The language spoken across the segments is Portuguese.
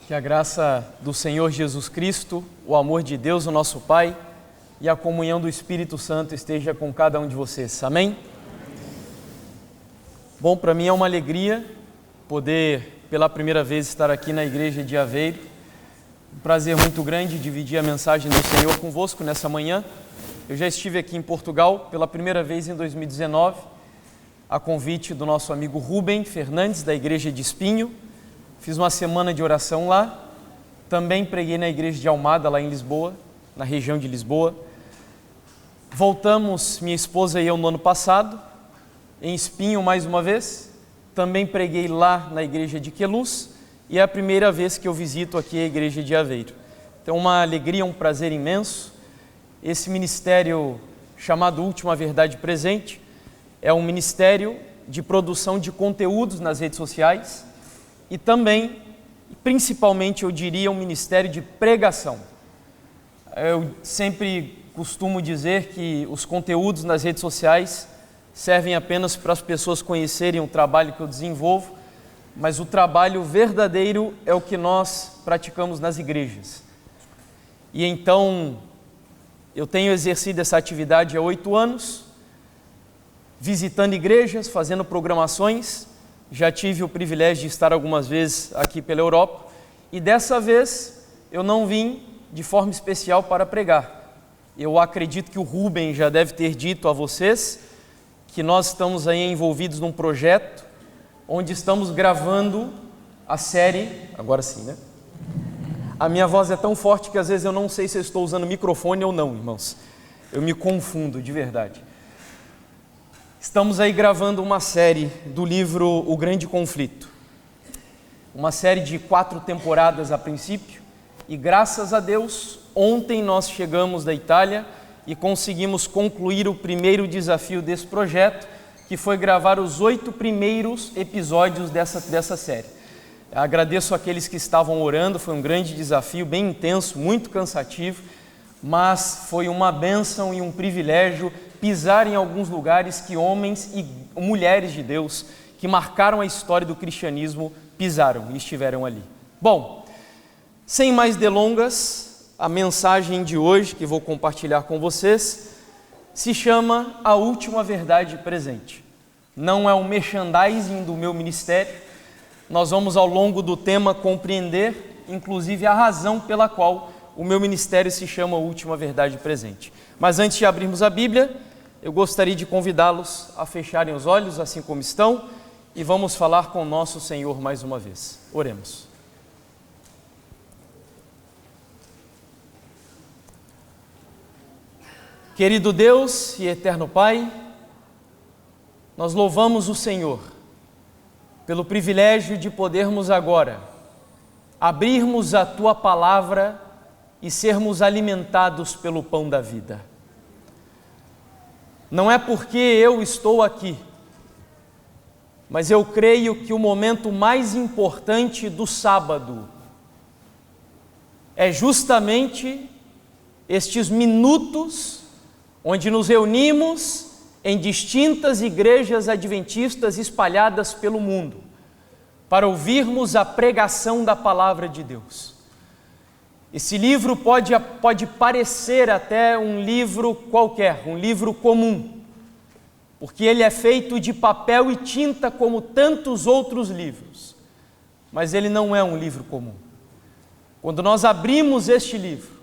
Que a graça do Senhor Jesus Cristo, o amor de Deus, o nosso Pai, e a comunhão do Espírito Santo esteja com cada um de vocês. Amém? Bom, para mim é uma alegria poder, pela primeira vez, estar aqui na igreja de Aveiro. Um prazer muito grande dividir a mensagem do Senhor convosco nessa manhã. Eu já estive aqui em Portugal pela primeira vez em 2019, a convite do nosso amigo Rubem Fernandes, da igreja de Espinho. Fiz uma semana de oração lá, também preguei na igreja de Almada, lá em Lisboa, na região de Lisboa. Voltamos, minha esposa e eu, no ano passado, em Espinho mais uma vez. Também preguei lá na igreja de Queluz e é a primeira vez que eu visito aqui a igreja de Aveiro. Então, uma alegria, um prazer imenso. Esse ministério chamado Última Verdade Presente é um ministério de produção de conteúdos nas redes sociais, e também, principalmente, eu diria, um ministério de pregação. Eu sempre costumo dizer que os conteúdos nas redes sociais servem apenas para as pessoas conhecerem o trabalho que eu desenvolvo, mas o trabalho verdadeiro é o que nós praticamos nas igrejas. E então, eu tenho exercido essa atividade há 8 anos, visitando igrejas, fazendo programações. Já tive o privilégio de estar algumas vezes aqui pela Europa e dessa vez eu não vim de forma especial para pregar. Eu acredito que o Rubem já deve ter dito a vocês que nós estamos aí envolvidos num projeto onde estamos gravando a série, agora sim, né? A minha voz é tão forte que às vezes eu não sei se eu estou usando microfone ou não, irmãos. Eu me confundo, de verdade. Estamos aí gravando uma série do livro O Grande Conflito. Uma série de 4 temporadas a princípio. E graças a Deus, ontem nós chegamos da Itália e conseguimos concluir o primeiro desafio desse projeto, que foi gravar os 8 primeiros episódios dessa série. Agradeço àqueles que estavam orando, foi um grande desafio, bem intenso, muito cansativo, mas foi uma bênção e um privilégio pisar em alguns lugares que homens e mulheres de Deus que marcaram a história do cristianismo pisaram e estiveram ali. Bom, sem mais delongas, a mensagem de hoje que vou compartilhar com vocês se chama A Última Verdade Presente. Não é um merchandising do meu ministério. Nós vamos ao longo do tema compreender, inclusive, a razão pela qual o meu ministério se chama Última Verdade Presente. Mas antes de abrirmos a Bíblia, eu gostaria de convidá-los a fecharem os olhos, assim como estão, e vamos falar com o nosso Senhor mais uma vez. Oremos. Querido Deus e eterno Pai, nós louvamos o Senhor pelo privilégio de podermos agora abrirmos a Tua Palavra e sermos alimentados pelo pão da vida. Não é porque eu estou aqui, mas eu creio que o momento mais importante do sábado é justamente estes minutos onde nos reunimos em distintas igrejas adventistas espalhadas pelo mundo para ouvirmos a pregação da Palavra de Deus. Esse livro pode parecer até um livro qualquer, um livro comum, porque ele é feito de papel e tinta como tantos outros livros, mas ele não é um livro comum. Quando nós abrimos este livro,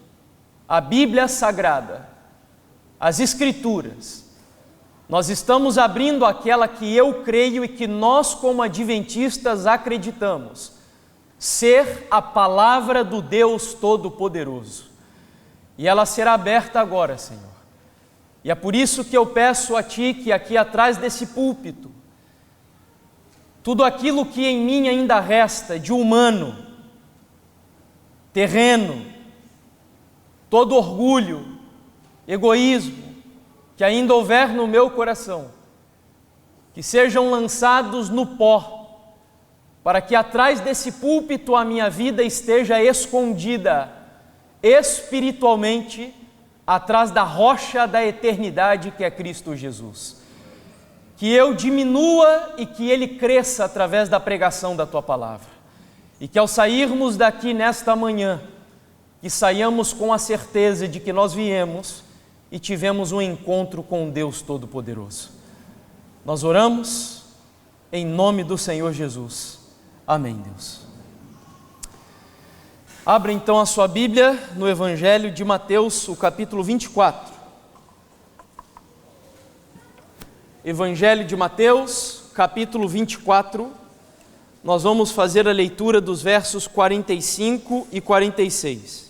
a Bíblia Sagrada, as Escrituras, nós estamos abrindo aquela que eu creio e que nós, como adventistas, acreditamos ser a palavra do Deus Todo-Poderoso. E ela será aberta agora, Senhor. E é por isso que eu peço a Ti que aqui atrás desse púlpito, tudo aquilo que em mim ainda resta de humano, terreno, todo orgulho, egoísmo, que ainda houver no meu coração, que sejam lançados no pó, para que atrás desse púlpito a minha vida esteja escondida espiritualmente atrás da rocha da eternidade que é Cristo Jesus. Que eu diminua e que Ele cresça através da pregação da Tua Palavra. e que ao sairmos daqui nesta manhã, que saiamos com a certeza de que nós viemos e tivemos um encontro com Deus Todo-Poderoso. Nós oramos em nome do Senhor Jesus. Amém, Deus. Abra então a sua Bíblia no Evangelho de Mateus, o capítulo 24. Evangelho de Mateus, capítulo 24. Nós vamos fazer a leitura dos versos 45 e 46.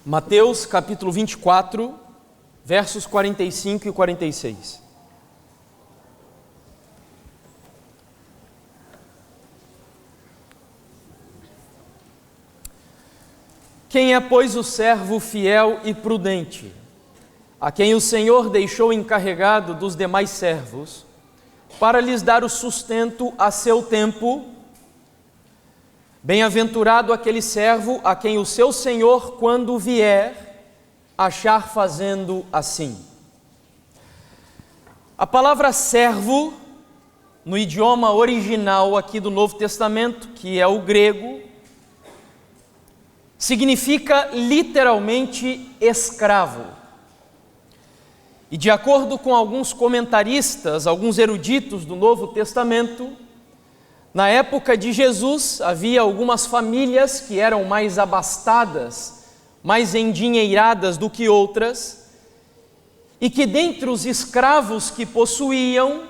Mateus, capítulo 24, versos 45 e 46. Quem é, pois, o servo fiel e prudente, a quem o Senhor deixou encarregado dos demais servos, para lhes dar o sustento a seu tempo? Bem-aventurado aquele servo a quem o seu Senhor, quando vier, achar fazendo assim. A palavra servo, no idioma original aqui do Novo Testamento, que é o grego, significa literalmente escravo. E de acordo com alguns comentaristas, alguns eruditos do Novo Testamento, na época de Jesus havia algumas famílias que eram mais abastadas, mais endinheiradas do que outras, e que dentre os escravos que possuíam,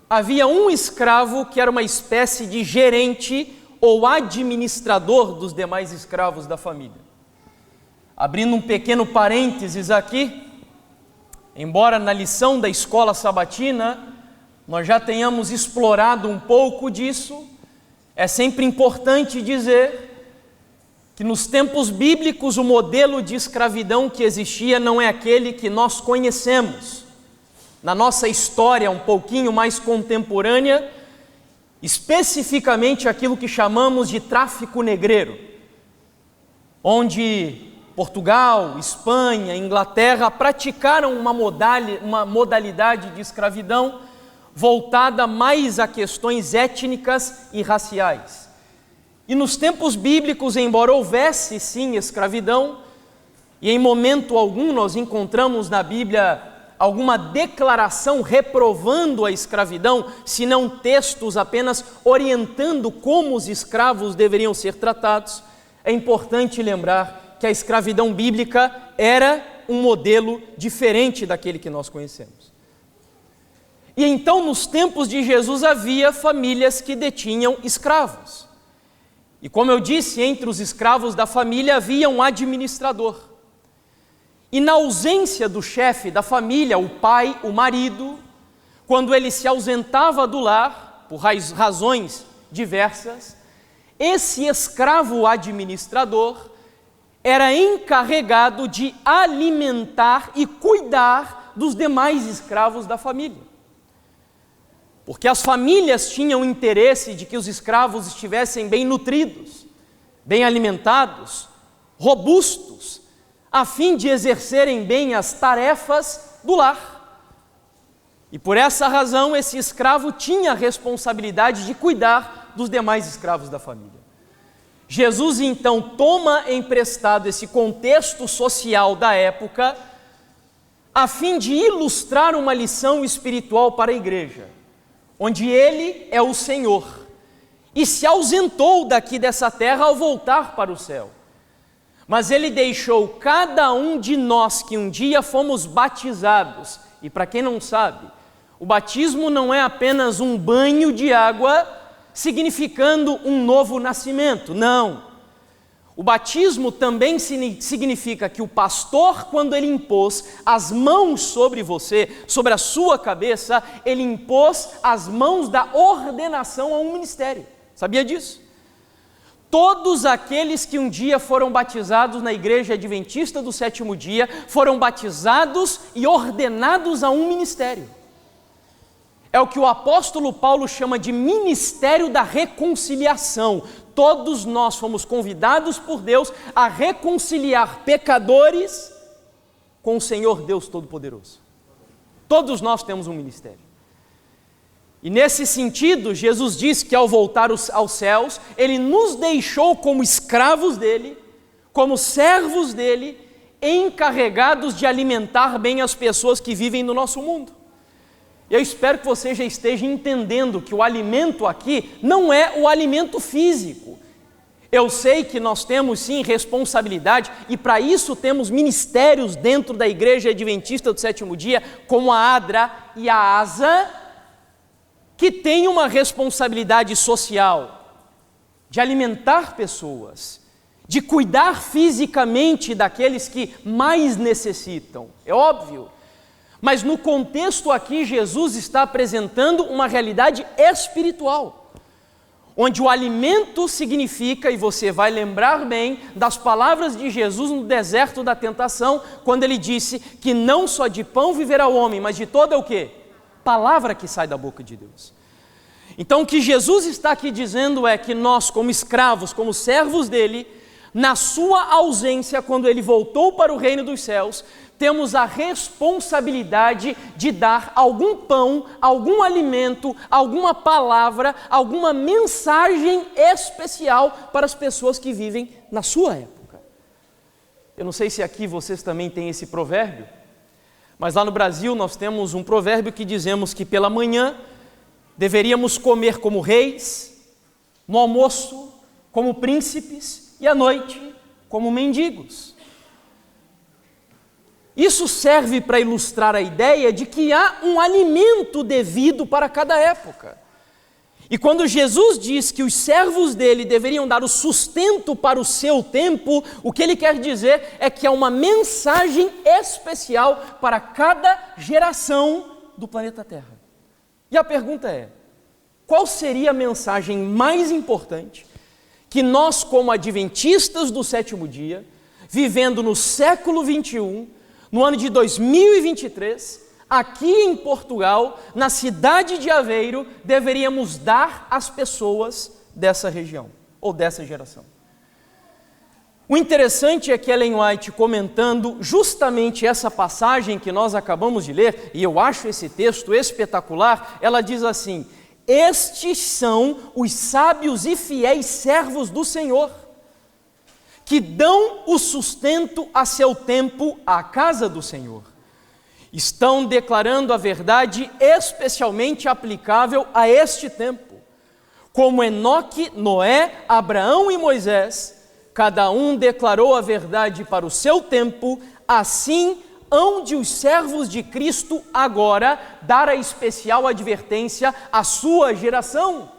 havia um escravo que era uma espécie de gerente ou administrador dos demais escravos da família. Abrindo um pequeno parênteses aqui, embora na lição da escola sabatina nós já tenhamos explorado um pouco disso, é sempre importante dizer que nos tempos bíblicos o modelo de escravidão que existia não é aquele que nós conhecemos. Na nossa história um pouquinho mais contemporânea, especificamente aquilo que chamamos de tráfico negreiro, onde Portugal, Espanha, Inglaterra praticaram uma modalidade de escravidão voltada mais a questões étnicas e raciais. E nos tempos bíblicos, embora houvesse sim escravidão, e em momento algum nós encontramos na Bíblia alguma declaração reprovando a escravidão, senão textos apenas orientando como os escravos deveriam ser tratados, é importante lembrar que a escravidão bíblica era um modelo diferente daquele que nós conhecemos. E então, nos tempos de Jesus, havia famílias que detinham escravos. E como eu disse, entre os escravos da família havia um administrador. E na ausência do chefe da família, o pai, o marido, quando ele se ausentava do lar, por razões diversas, esse escravo administrador era encarregado de alimentar e cuidar dos demais escravos da família. Porque as famílias tinham interesse de que os escravos estivessem bem nutridos, bem alimentados, robustos, a fim de exercerem bem as tarefas do lar. E por essa razão, esse escravo tinha a responsabilidade de cuidar dos demais escravos da família. Jesus então toma emprestado esse contexto social da época, a fim de ilustrar uma lição espiritual para a igreja, onde Ele é o Senhor, e se ausentou daqui dessa terra ao voltar para o céu. Mas Ele deixou cada um de nós que um dia fomos batizados, e para quem não sabe, o batismo não é apenas um banho de água, significando um novo nascimento, não. O batismo também significa que o pastor, quando ele impôs as mãos sobre você, sobre a sua cabeça, ele impôs as mãos da ordenação a um ministério. Sabia disso? Todos aqueles que um dia foram batizados na Igreja Adventista do Sétimo Dia, foram batizados e ordenados a um ministério. É o que o apóstolo Paulo chama de ministério da reconciliação. Todos nós fomos convidados por Deus a reconciliar pecadores com o Senhor Deus Todo-Poderoso. Todos nós temos um ministério. E nesse sentido, Jesus diz que ao voltar aos céus, Ele nos deixou como escravos dEle, como servos dEle, encarregados de alimentar bem as pessoas que vivem no nosso mundo. Eu espero que você já esteja entendendo que o alimento aqui não é o alimento físico. Eu sei que nós temos sim responsabilidade e para isso temos ministérios dentro da Igreja Adventista do Sétimo Dia, como a ADRA e a ASA, que tem uma responsabilidade social de alimentar pessoas, de cuidar fisicamente daqueles que mais necessitam, é óbvio. Mas no contexto aqui, Jesus está apresentando uma realidade espiritual, onde o alimento significa, e você vai lembrar bem das palavras de Jesus no deserto da tentação, quando ele disse que não só de pão viverá o homem, mas de toda o quê? Palavra que sai da boca de Deus. Então o que Jesus está aqui dizendo é que nós, como escravos, como servos dele, na sua ausência, quando ele voltou para o reino dos céus, temos a responsabilidade de dar algum pão, algum alimento, alguma palavra, alguma mensagem especial para as pessoas que vivem na sua época. Eu não sei se aqui vocês também têm esse provérbio, mas lá no Brasil nós temos um provérbio que dizemos que pela manhã deveríamos comer como reis, no almoço como príncipes e à noite como mendigos. Isso serve para ilustrar a ideia de que há um alimento devido para cada época. E quando Jesus diz que os servos dele deveriam dar o sustento para o seu tempo, o que ele quer dizer é que há uma mensagem especial para cada geração do planeta Terra. E a pergunta é: qual seria a mensagem mais importante que nós, como adventistas do sétimo dia, vivendo no século 21, no ano de 2023, aqui em Portugal, na cidade de Aveiro, deveríamos dar às pessoas dessa região, ou dessa geração? O interessante é que Ellen White, comentando justamente essa passagem que nós acabamos de ler, e eu acho esse texto espetacular, ela diz assim: estes são os sábios e fiéis servos do Senhor, que dão o sustento a seu tempo à casa do Senhor. Estão declarando a verdade especialmente aplicável a este tempo. Como Enoque, Noé, Abraão e Moisés, cada um declarou a verdade para o seu tempo, assim hão de os servos de Cristo agora dar a especial advertência à sua geração.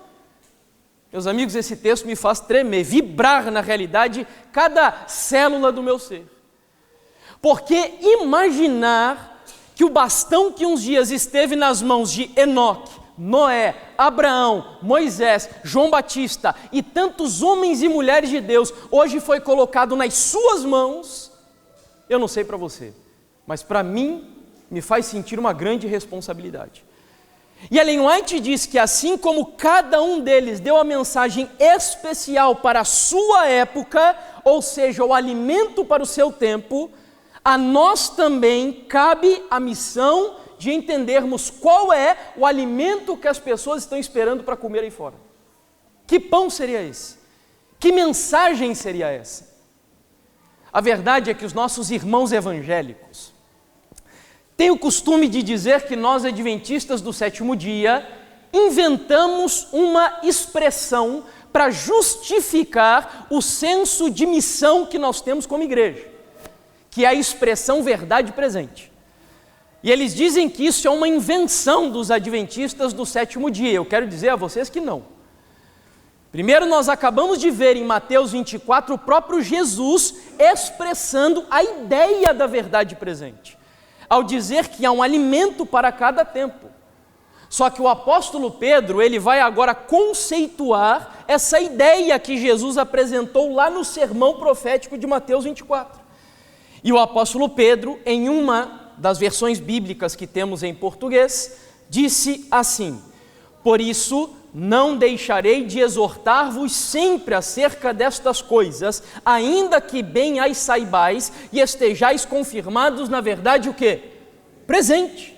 Meus amigos, esse texto me faz tremer, vibrar na realidade cada célula do meu ser. Porque imaginar que o bastão que uns dias esteve nas mãos de Enoque, Noé, Abraão, Moisés, João Batista e tantos homens e mulheres de Deus, hoje foi colocado nas suas mãos, eu não sei para você, mas para mim me faz sentir uma grande responsabilidade. E Ellen White diz que assim como cada um deles deu a mensagem especial para a sua época, ou seja, o alimento para o seu tempo, a nós também cabe a missão de entendermos qual é o alimento que as pessoas estão esperando para comer aí fora. Que pão seria esse? Que mensagem seria essa? A verdade é que os nossos irmãos evangélicos têm o costume de dizer que nós, adventistas do sétimo dia, inventamos uma expressão para justificar o senso de missão que nós temos como igreja, que é a expressão verdade presente. E eles dizem que isso é uma invenção dos adventistas do sétimo dia. Eu quero dizer a vocês que não. Primeiro, nós acabamos de ver em Mateus 24 o próprio Jesus expressando a ideia da verdade presente, ao dizer que há um alimento para cada tempo. Só que o apóstolo Pedro, ele vai agora conceituar essa ideia que Jesus apresentou lá no sermão profético de Mateus 24. E o apóstolo Pedro, em uma das versões bíblicas que temos em português, disse assim: por isso não deixarei de exortar-vos sempre acerca destas coisas, ainda que bem as saibais e estejais confirmados na verdade o quê? Presente.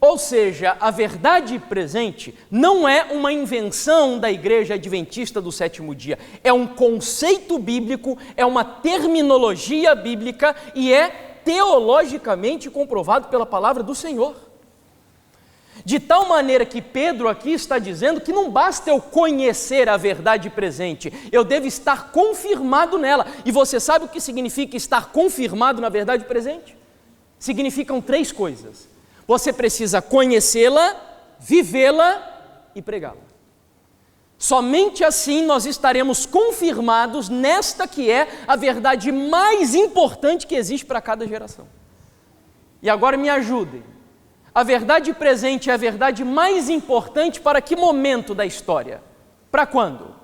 Ou seja, a verdade presente não é uma invenção da Igreja Adventista do Sétimo Dia, é um conceito bíblico, é uma terminologia bíblica e é teologicamente comprovado pela palavra do Senhor. De tal maneira que Pedro aqui está dizendo que não basta eu conhecer a verdade presente, eu devo estar confirmado nela. E você sabe o que significa estar confirmado na verdade presente? Significam 3 coisas. Você precisa conhecê-la, vivê-la e pregá-la. Somente assim nós estaremos confirmados nesta que é a verdade mais importante que existe para cada geração. E agora me ajudem. A verdade presente é a verdade mais importante para que momento da história? Para quando?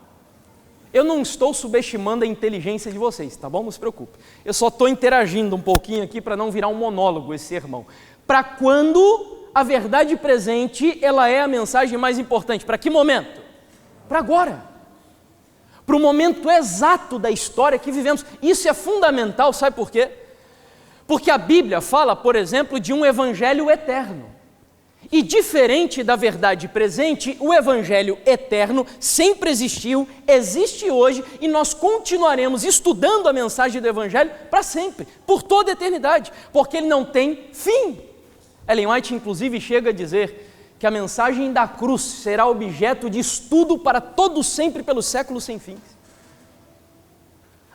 Eu não estou subestimando a inteligência de vocês, tá bom? Não se preocupe. Eu só estou interagindo um pouquinho aqui para não virar um monólogo esse sermão. Para quando a verdade presente, ela é a mensagem mais importante? Para que momento? Para agora. Para o momento exato da história que vivemos. Isso é fundamental, sabe por quê? Porque a Bíblia fala, por exemplo, de um evangelho eterno. E diferente da verdade presente, o evangelho eterno sempre existiu, existe hoje e nós continuaremos estudando a mensagem do evangelho para sempre, por toda a eternidade, porque ele não tem fim. Ellen White, inclusive, chega a dizer que a mensagem da cruz será objeto de estudo para todo sempre, pelos séculos sem fins.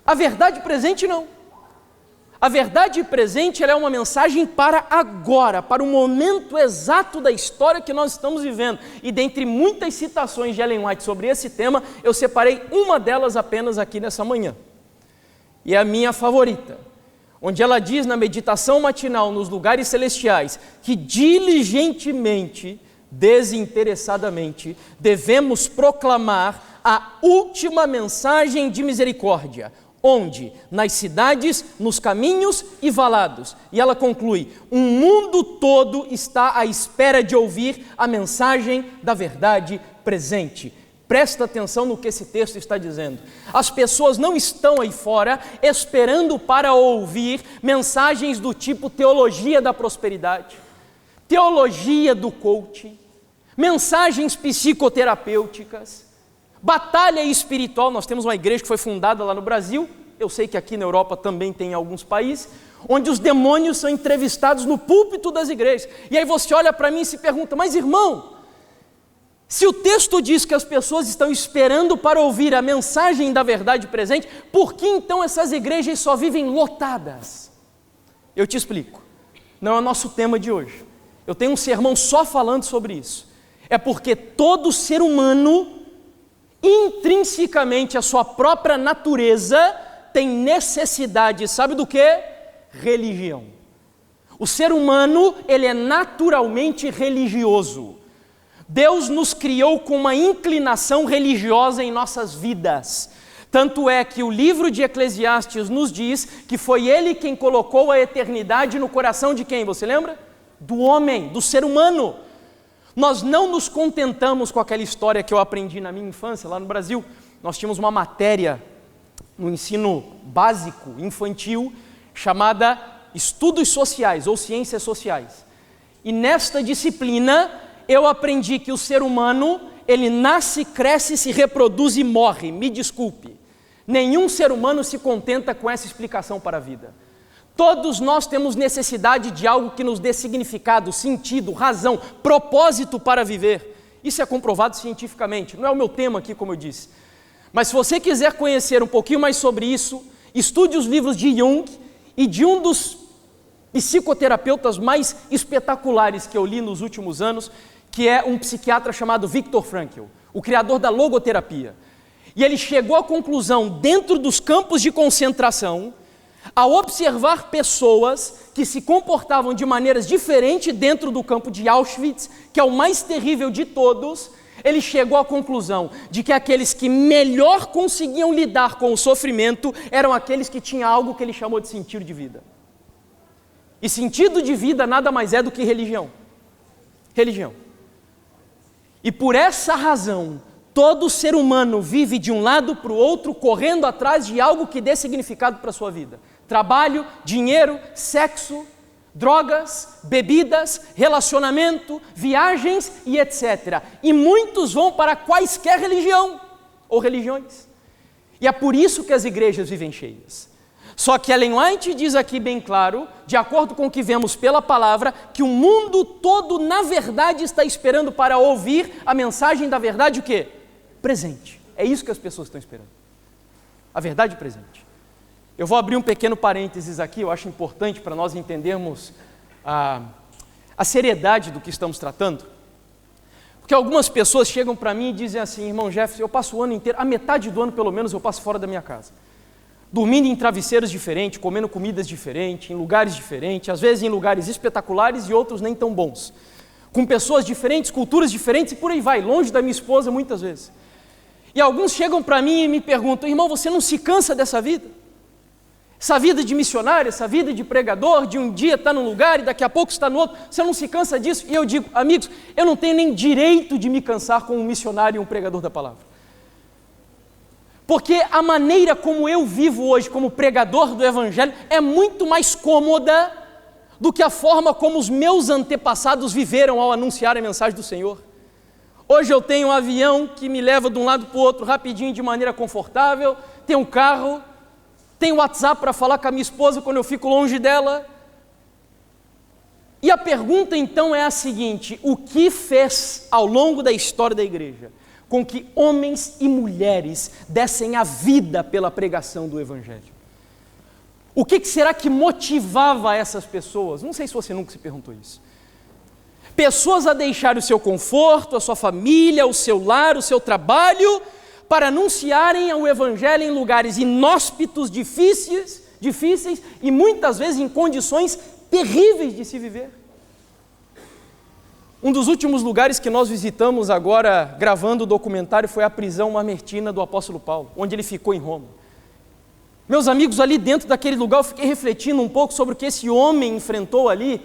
A verdade presente não. A verdade presente ela é uma mensagem para agora, para o momento exato da história que nós estamos vivendo. E dentre muitas citações de Ellen White sobre esse tema, eu separei uma delas apenas aqui nessa manhã. E é a minha favorita, onde ela diz na meditação matinal nos lugares celestiais que diligentemente, desinteressadamente, devemos proclamar a última mensagem de misericórdia. Onde? Nas cidades, nos caminhos e valados. E ela conclui: o mundo todo está à espera de ouvir a mensagem da verdade presente. Presta atenção no que esse texto está dizendo. As pessoas não estão aí fora esperando para ouvir mensagens do tipo teologia da prosperidade, teologia do coaching, mensagens psicoterapêuticas, batalha espiritual. Nós temos uma igreja que foi fundada lá no Brasil, eu sei que aqui na Europa também tem em alguns países, onde os demônios são entrevistados no púlpito das igrejas. E aí você olha para mim e se pergunta: mas irmão, se o texto diz que as pessoas estão esperando para ouvir a mensagem da verdade presente, por que então essas igrejas só vivem lotadas? Eu te explico. Não é o nosso tema de hoje. Eu tenho um sermão só falando sobre isso. É porque todo ser humano, intrinsecamente a sua própria natureza, tem necessidade, sabe do que? Religião. O ser humano, ele é naturalmente religioso. Deus nos criou com uma inclinação religiosa em nossas vidas. Tanto é que o livro de Eclesiastes nos diz que foi ele quem colocou a eternidade no coração de quem? Você lembra? Do homem, do ser humano. Nós não nos contentamos com aquela história que eu aprendi na minha infância, lá no Brasil. Nós tínhamos uma matéria no ensino básico, infantil, chamada Estudos Sociais ou Ciências Sociais. E nesta disciplina eu aprendi que o ser humano, ele nasce, cresce, se reproduz e morre. Me desculpe, nenhum ser humano se contenta com essa explicação para a vida. Todos nós temos necessidade de algo que nos dê significado, sentido, razão, propósito para viver. Isso é comprovado cientificamente, não é o meu tema aqui, como eu disse. Mas se você quiser conhecer um pouquinho mais sobre isso, estude os livros de Jung e de um dos psicoterapeutas mais espetaculares que eu li nos últimos anos, que é um psiquiatra chamado Viktor Frankl, o criador da logoterapia. E ele chegou à conclusão, dentro dos campos de concentração, ao observar pessoas que se comportavam de maneiras diferentes dentro do campo de Auschwitz, que é o mais terrível de todos, ele chegou à conclusão de que aqueles que melhor conseguiam lidar com o sofrimento eram aqueles que tinham algo que ele chamou de sentido de vida. E sentido de vida nada mais é do que religião. Religião. E por essa razão, todo ser humano vive de um lado para o outro, correndo atrás de algo que dê significado para a sua vida. Trabalho, dinheiro, sexo, drogas, bebidas, relacionamento, viagens e etc. E muitos vão para quaisquer religião ou religiões. E é por isso que as igrejas vivem cheias. Só que Ellen White diz aqui bem claro, de acordo com o que vemos pela palavra, que o mundo todo, na verdade, está esperando para ouvir a mensagem da verdade, o quê? Presente. É isso que as pessoas estão esperando. A verdade presente. Eu vou abrir um pequeno parênteses aqui, eu acho importante para nós entendermos a seriedade do que estamos tratando. Porque algumas pessoas chegam para mim e dizem assim: irmão Jefferson, eu passo o ano inteiro, a metade do ano pelo menos eu passo fora da minha casa. Dormindo em travesseiros diferentes, comendo comidas diferentes, em lugares diferentes, às vezes em lugares espetaculares e outros nem tão bons. Com pessoas diferentes, culturas diferentes e por aí vai, longe da minha esposa muitas vezes. E alguns chegam para mim e me perguntam: irmão, você não se cansa dessa vida? Essa vida de missionário, essa vida de pregador, de um dia estar num lugar e daqui a pouco está no outro, você não se cansa disso? E eu digo: amigos, eu não tenho nem direito de me cansar como um missionário e um pregador da palavra. Porque a maneira como eu vivo hoje como pregador do Evangelho é muito mais cômoda do que a forma como os meus antepassados viveram ao anunciar a mensagem do Senhor. Hoje eu tenho um avião que me leva de um lado para o outro rapidinho, de maneira confortável, tenho um carro, tenho WhatsApp para falar com a minha esposa quando eu fico longe dela. E a pergunta então é a seguinte: o que fez ao longo da história da igreja com que homens e mulheres dessem a vida pela pregação do Evangelho? O que será que motivava essas pessoas? Não sei se você nunca se perguntou isso. Pessoas a deixar o seu conforto, a sua família, o seu lar, o seu trabalho, para anunciarem o Evangelho em lugares inóspitos, difíceis e muitas vezes em condições terríveis de se viver. Um dos últimos lugares que nós visitamos agora, gravando o documentário, foi a prisão mamertina do apóstolo Paulo, onde ele ficou em Roma. Meus amigos, ali dentro daquele lugar eu fiquei refletindo um pouco sobre o que esse homem enfrentou ali,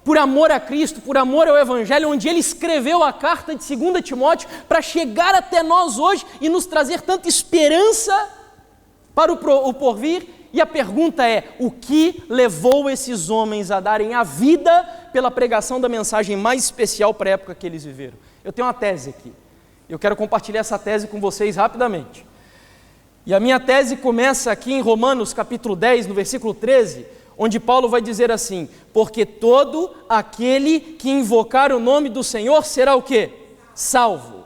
por amor a Cristo, por amor ao Evangelho, onde ele escreveu a carta de 2 Timóteo para chegar até nós hoje e nos trazer tanta esperança para o porvir. E a pergunta é: o que levou esses homens a darem a vida pela pregação da mensagem mais especial para a época que eles viveram? Eu tenho uma tese aqui, eu quero compartilhar essa tese com vocês rapidamente. E a minha tese começa aqui em Romanos capítulo 10, no versículo 13, onde Paulo vai dizer assim: porque todo aquele que invocar o nome do Senhor será o quê? Salvo.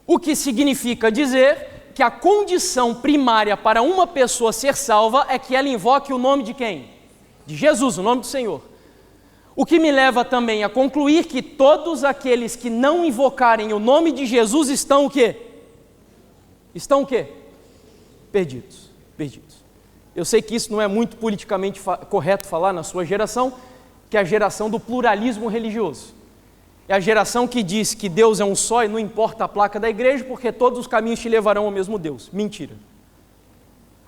O que significa dizer que a condição primária para uma pessoa ser salva é que ela invoque o nome de quem? De Jesus, o nome do Senhor. O que me leva também a concluir que todos aqueles que não invocarem o nome de Jesus estão o quê? Estão o quê? Perdidos. Eu sei que isso não é muito politicamente correto falar na sua geração, que é a geração do pluralismo religioso. É a geração que diz que Deus é um só e não importa a placa da igreja, porque todos os caminhos te levarão ao mesmo Deus. Mentira.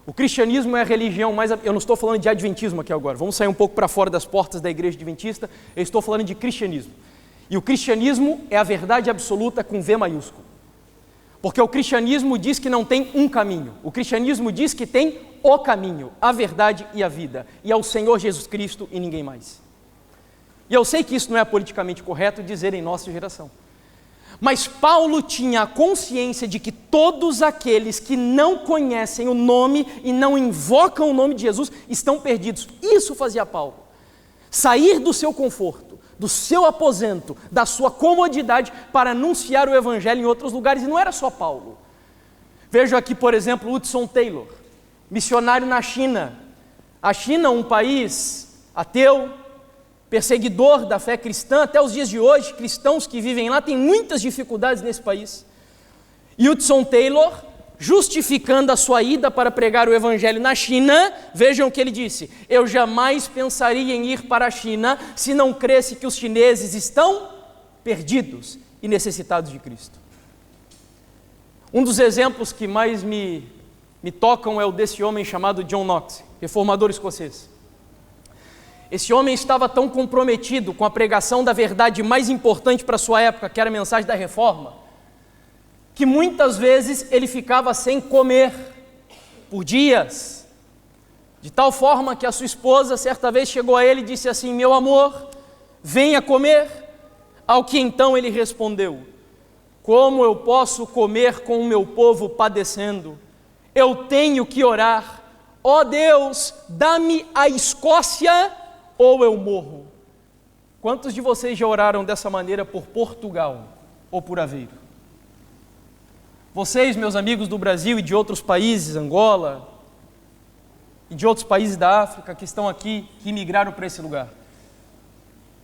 O cristianismo é a religião mais... Eu não estou falando de adventismo aqui agora, vamos sair um pouco para fora das portas da igreja adventista, eu estou falando de cristianismo. E o cristianismo é a verdade absoluta com V maiúsculo. Porque o cristianismo diz que não tem um caminho, o cristianismo diz que tem o caminho, a verdade e a vida, e é o Senhor Jesus Cristo e ninguém mais. E eu sei que isso não é politicamente correto dizer em nossa geração. Mas Paulo tinha a consciência de que todos aqueles que não conhecem o nome e não invocam o nome de Jesus estão perdidos. Isso fazia Paulo. Sair do seu conforto, do seu aposento, da sua comodidade para anunciar o Evangelho em outros lugares. E não era só Paulo. Vejo aqui, por exemplo, Hudson Taylor, missionário na China. A China, um país ateu, perseguidor da fé cristã, até os dias de hoje, cristãos que vivem lá têm muitas dificuldades nesse país. E Hudson Taylor, justificando a sua ida para pregar o Evangelho na China, vejam o que ele disse: eu jamais pensaria em ir para a China se não cresse que os chineses estão perdidos e necessitados de Cristo. Um dos exemplos que mais me tocam é o desse homem chamado John Knox, reformador escocês. Esse homem estava tão comprometido com a pregação da verdade mais importante para a sua época, que era a mensagem da reforma, que muitas vezes ele ficava sem comer por dias, de tal forma que a sua esposa certa vez chegou a ele e disse assim: meu amor, venha comer. Ao que então ele respondeu: como eu posso comer com o meu povo padecendo? Eu tenho que orar: ó Deus, dá-me a Escócia ou eu morro. Quantos de vocês já oraram dessa maneira por Portugal ou por Aveiro? Vocês, meus amigos do Brasil e de outros países, Angola, e de outros países da África que estão aqui, que migraram para esse lugar.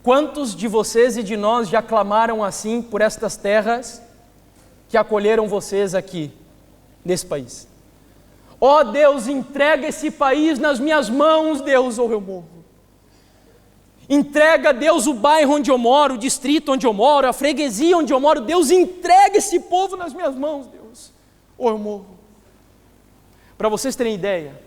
Quantos de vocês e de nós já clamaram assim por estas terras que acolheram vocês aqui, nesse país? Ó Deus, entrega esse país nas minhas mãos, Deus, ou eu morro. Entrega, Deus, o bairro onde eu moro, o distrito onde eu moro, a freguesia onde eu moro. Deus, entrega esse povo nas minhas mãos, Deus, ou eu morro. Para vocês terem ideia,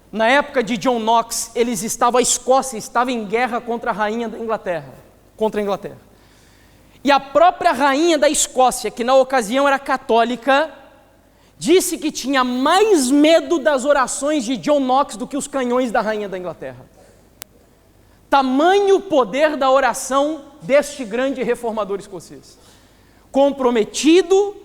na época de John Knox, a Escócia estava em guerra contra a rainha da Inglaterra, contra a Inglaterra. E a própria rainha da Escócia, que na ocasião era católica, disse que tinha mais medo das orações de John Knox do que os canhões da rainha da Inglaterra. Tamanho poder da oração deste grande reformador escocês, comprometido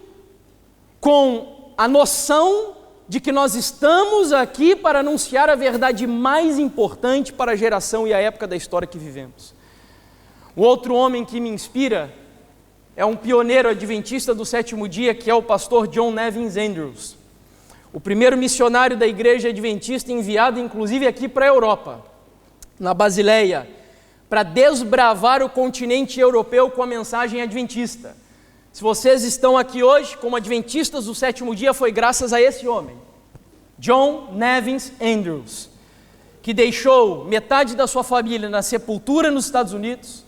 com a noção de que nós estamos aqui para anunciar a verdade mais importante para a geração e a época da história que vivemos. O outro homem que me inspira é um pioneiro adventista do sétimo dia, que é o pastor John Nevins Andrews, o primeiro missionário da igreja adventista enviado inclusive aqui para a Europa, na Basileia, para desbravar o continente europeu com a mensagem adventista. Se vocês estão aqui hoje como adventistas do sétimo dia, foi graças a esse homem, John Nevins Andrews, que deixou metade da sua família na sepultura nos Estados Unidos,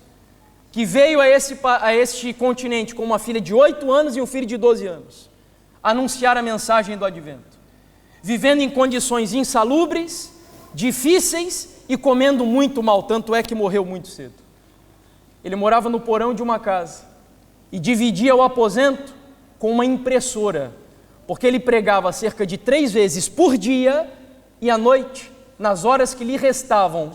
que veio a este continente com uma filha de 8 anos e um filho de 12 anos, anunciar a mensagem do advento, vivendo em condições insalubres, difíceis e comendo muito mal, tanto é que morreu muito cedo. Ele morava no porão de uma casa e dividia o aposento com uma impressora, porque ele pregava cerca de 3 vezes por dia e à noite, nas horas que lhe restavam,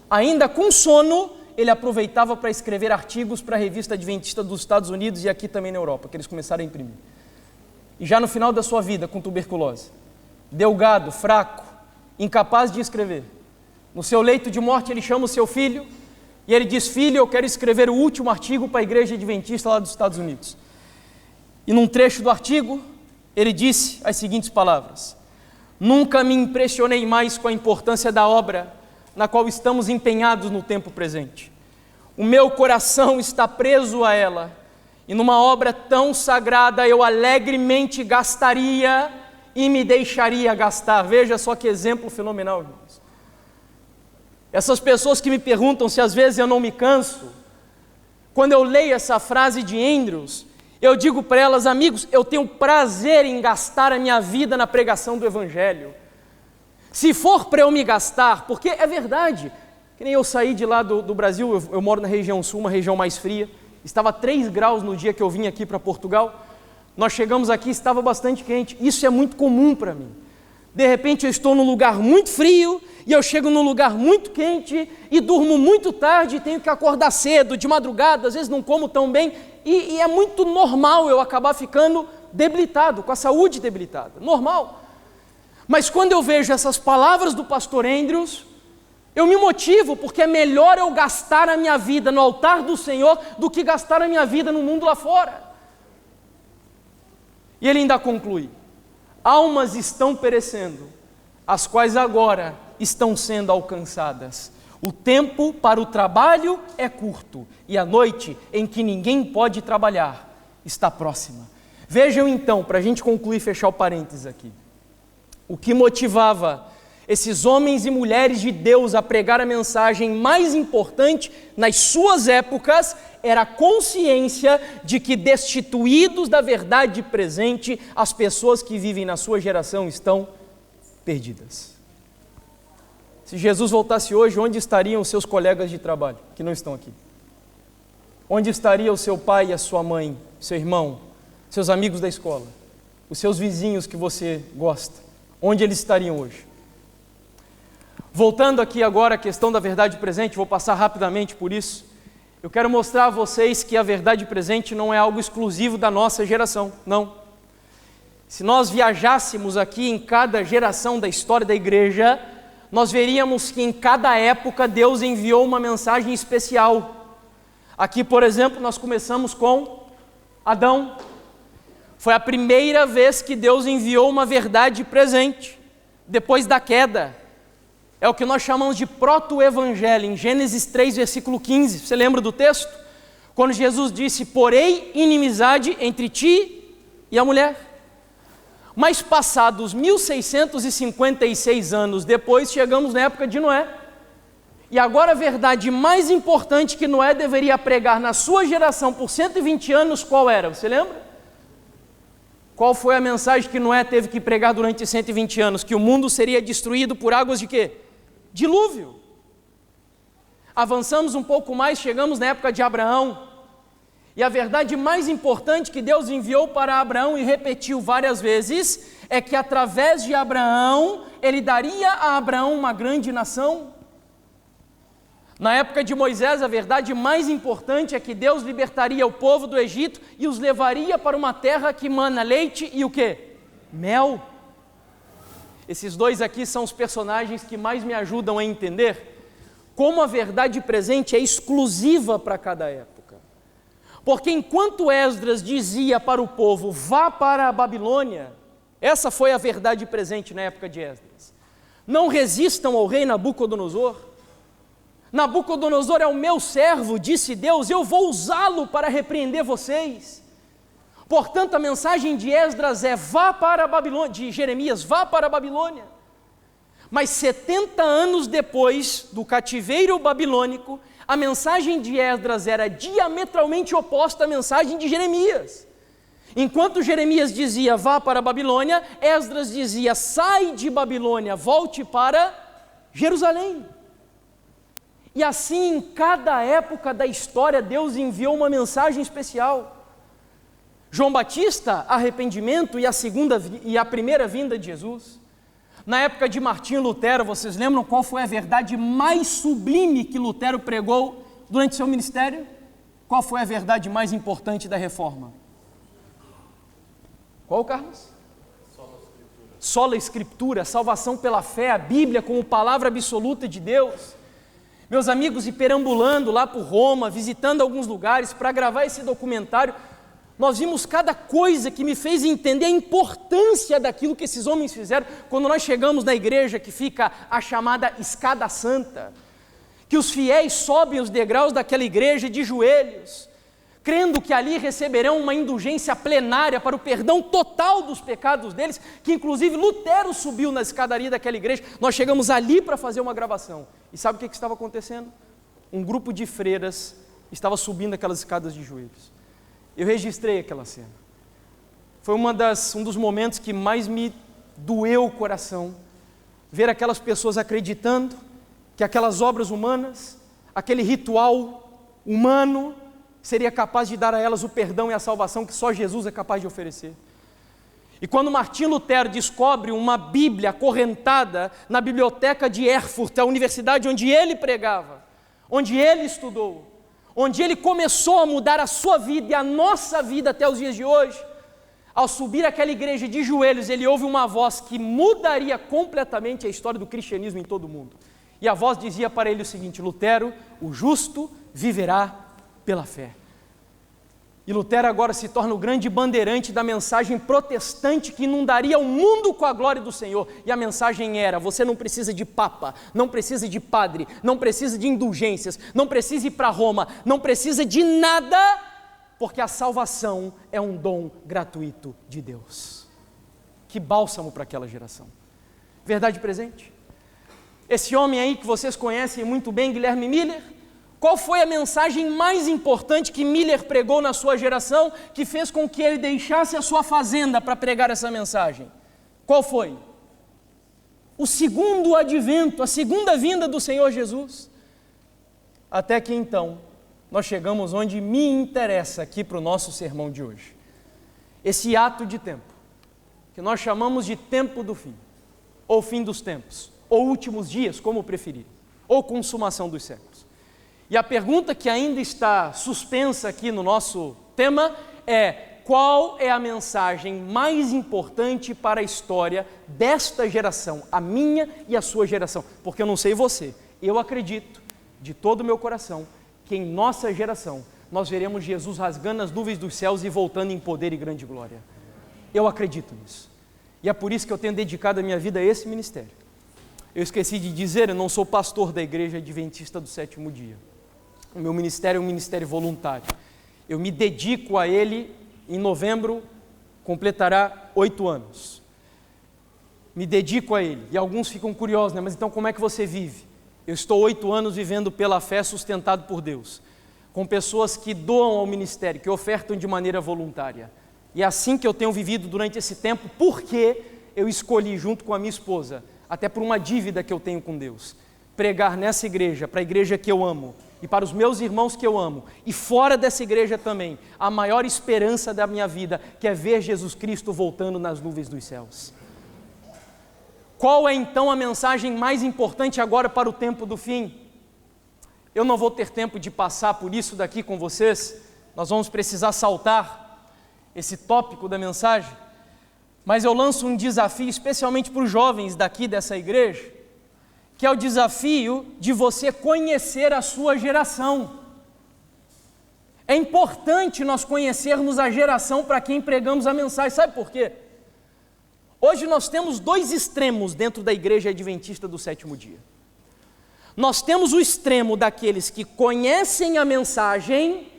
ainda com sono, ele aproveitava para escrever artigos para a revista adventista dos Estados Unidos e aqui também na Europa, que eles começaram a imprimir. E já no final da sua vida, com tuberculose, delgado, fraco, incapaz de escrever, no seu leito de morte ele chama o seu filho e ele diz: filho, eu quero escrever o último artigo para a igreja adventista lá dos Estados Unidos. E num trecho do artigo, ele disse as seguintes palavras: nunca me impressionei mais com a importância da obra na qual estamos empenhados no tempo presente. O meu coração está preso a ela, e numa obra tão sagrada eu alegremente gastaria e me deixaria gastar. Veja só que exemplo fenomenal, irmãos. Essas pessoas que me perguntam se às vezes eu não me canso, quando eu leio essa frase de Andrews, eu digo para elas: amigos, eu tenho prazer em gastar a minha vida na pregação do Evangelho. Se for para eu me gastar, porque é verdade, que nem eu saí de lá do Brasil, eu moro na região sul, uma região mais fria, estava 3 graus no dia que eu vim aqui para Portugal, nós chegamos aqui, estava bastante quente, isso é muito comum para mim. De repente eu estou num lugar muito frio, e eu chego num lugar muito quente, e durmo muito tarde, tenho que acordar cedo, de madrugada, às vezes não como tão bem, e é muito normal eu acabar ficando debilitado, com a saúde debilitada, normal. Mas quando eu vejo essas palavras do pastor Andrews, eu me motivo, porque é melhor eu gastar a minha vida no altar do Senhor do que gastar a minha vida no mundo lá fora. E ele ainda conclui: almas estão perecendo, as quais agora estão sendo alcançadas. O tempo para o trabalho é curto, e a noite em que ninguém pode trabalhar está próxima. Vejam então, para a gente concluir e fechar o parênteses aqui, o que motivava esses homens e mulheres de Deus a pregar a mensagem mais importante nas suas épocas era a consciência de que, destituídos da verdade presente, as pessoas que vivem na sua geração estão perdidas. Se Jesus voltasse hoje, onde estariam os seus colegas de trabalho, que não estão aqui? Onde estaria o seu pai e a sua mãe, seu irmão, seus amigos da escola, os seus vizinhos que você gosta? Onde eles estariam hoje? Voltando aqui agora à questão da verdade presente, vou passar rapidamente por isso. Eu quero mostrar a vocês que a verdade presente não é algo exclusivo da nossa geração, não. Se nós viajássemos aqui em cada geração da história da igreja, nós veríamos que em cada época Deus enviou uma mensagem especial. Aqui, por exemplo, nós começamos com Adão. Foi a primeira vez que Deus enviou uma verdade presente, depois da queda. É o que nós chamamos de proto-evangelho, em Gênesis 3, versículo 15. Você lembra do texto? Quando Jesus disse: porém inimizade entre ti e a mulher. Mas passados 1656 anos depois, chegamos na época de Noé. E agora a verdade mais importante que Noé deveria pregar na sua geração por 120 anos, qual era? Você lembra? Qual foi a mensagem que Noé teve que pregar durante 120 anos? Que o mundo seria destruído por águas de quê? Dilúvio. Avançamos um pouco mais, chegamos na época de Abraão. E a verdade mais importante que Deus enviou para Abraão e repetiu várias vezes é que através de Abraão, Ele daria a Abraão uma grande nação. Na época de Moisés, a verdade mais importante é que Deus libertaria o povo do Egito e os levaria para uma terra que mana leite e o quê? Mel. Esses dois aqui são os personagens que mais me ajudam a entender como a verdade presente é exclusiva para cada época. Porque enquanto Esdras dizia para o povo: vá para a Babilônia, essa foi a verdade presente na época de Esdras. Não resistam ao rei Nabucodonosor. Nabucodonosor é o meu servo, disse Deus, eu vou usá-lo para repreender vocês. Portanto, a mensagem de Esdras é: vá para a Babilônia, de Jeremias, vá para a Babilônia. Mas 70 anos depois do cativeiro babilônico, a mensagem de Esdras era diametralmente oposta à mensagem de Jeremias. Enquanto Jeremias dizia: vá para a Babilônia, Esdras dizia: sai de Babilônia, volte para Jerusalém. E assim, em cada época da história, Deus enviou uma mensagem especial. João Batista, arrependimento e a primeira vinda de Jesus. Na época de Martinho Lutero, vocês lembram qual foi a verdade mais sublime que Lutero pregou durante seu ministério? Qual foi a verdade mais importante da reforma? Qual, Carlos? Sola Escritura, salvação pela fé, a Bíblia como palavra absoluta de Deus. Meus amigos, e perambulando lá por Roma, visitando alguns lugares para gravar esse documentário, nós vimos cada coisa que me fez entender a importância daquilo que esses homens fizeram. Quando nós chegamos na igreja que fica a chamada Escada Santa, que os fiéis sobem os degraus daquela igreja de joelhos, crendo que ali receberão uma indulgência plenária para o perdão total dos pecados deles, que inclusive Lutero subiu na escadaria daquela igreja. Nós chegamos ali para fazer uma gravação. E sabe o que estava acontecendo? Um grupo de freiras estava subindo aquelas escadas de joelhos. Eu registrei aquela cena. Foi um dos momentos que mais me doeu o coração, ver aquelas pessoas acreditando que aquelas obras humanas, aquele ritual humano, seria capaz de dar a elas o perdão e a salvação que só Jesus é capaz de oferecer. E quando Martinho Lutero descobre uma Bíblia acorrentada na biblioteca de Erfurt, a universidade onde ele pregava, onde ele estudou, onde ele começou a mudar a sua vida e a nossa vida até os dias de hoje, ao subir aquela igreja de joelhos, ele ouve uma voz que mudaria completamente a história do cristianismo em todo o mundo. E a voz dizia para ele o seguinte: Lutero, o justo viverá pela fé. E Lutero agora se torna o grande bandeirante da mensagem protestante que inundaria o mundo com a glória do Senhor. E a mensagem era: você não precisa de papa, não precisa de padre, não precisa de indulgências, não precisa ir para Roma, não precisa de nada, porque a salvação é um dom gratuito de Deus. Que bálsamo para aquela geração. Verdade presente? Esse homem aí que vocês conhecem muito bem, Guilherme Miller, qual foi a mensagem mais importante que Miller pregou na sua geração, que fez com que ele deixasse a sua fazenda para pregar essa mensagem? Qual foi? o segundo advento, a segunda vinda do Senhor Jesus. Até que então, nós chegamos onde me interessa aqui para o nosso sermão de hoje. Esse ato de tempo, que nós chamamos de tempo do fim, ou fim dos tempos, ou últimos dias, como preferir, ou consumação dos séculos. E a pergunta que ainda está suspensa aqui no nosso tema é: qual é a mensagem mais importante para a história desta geração, a minha e a sua geração? Porque eu não sei você, eu acredito de todo o meu coração que em nossa geração nós veremos Jesus rasgando as nuvens dos céus e voltando em poder e grande glória. Eu acredito nisso. E é por isso que eu tenho dedicado a minha vida a esse ministério. Eu esqueci de dizer, eu não sou pastor da Igreja Adventista do Sétimo Dia. O meu ministério é um ministério voluntário. Eu me dedico a ele. Em novembro, completará 8 anos. Me dedico a ele. E alguns ficam curiosos, né? Mas então como é que você vive? Eu estou 8 anos vivendo pela fé, sustentado por Deus, com pessoas que doam ao ministério, que ofertam de maneira voluntária. E é assim que eu tenho vivido durante esse tempo, porque eu escolhi, junto com a minha esposa, até por uma dívida que eu tenho com Deus, pregar nessa igreja, para a igreja que eu amo, e para os meus irmãos que eu amo, e fora dessa igreja também, a maior esperança da minha vida, que é ver Jesus Cristo voltando nas nuvens dos céus. Qual é então a mensagem mais importante agora para o tempo do fim? Eu não vou ter tempo de passar por isso daqui com vocês, nós vamos precisar saltar esse tópico da mensagem, mas eu lanço um desafio especialmente para os jovens daqui dessa igreja, que é o desafio de você conhecer a sua geração. É importante nós conhecermos a geração para quem pregamos a mensagem. Sabe por quê? Hoje nós temos 2 extremos dentro da Igreja Adventista do Sétimo Dia. Nós temos o extremo daqueles que conhecem a mensagem,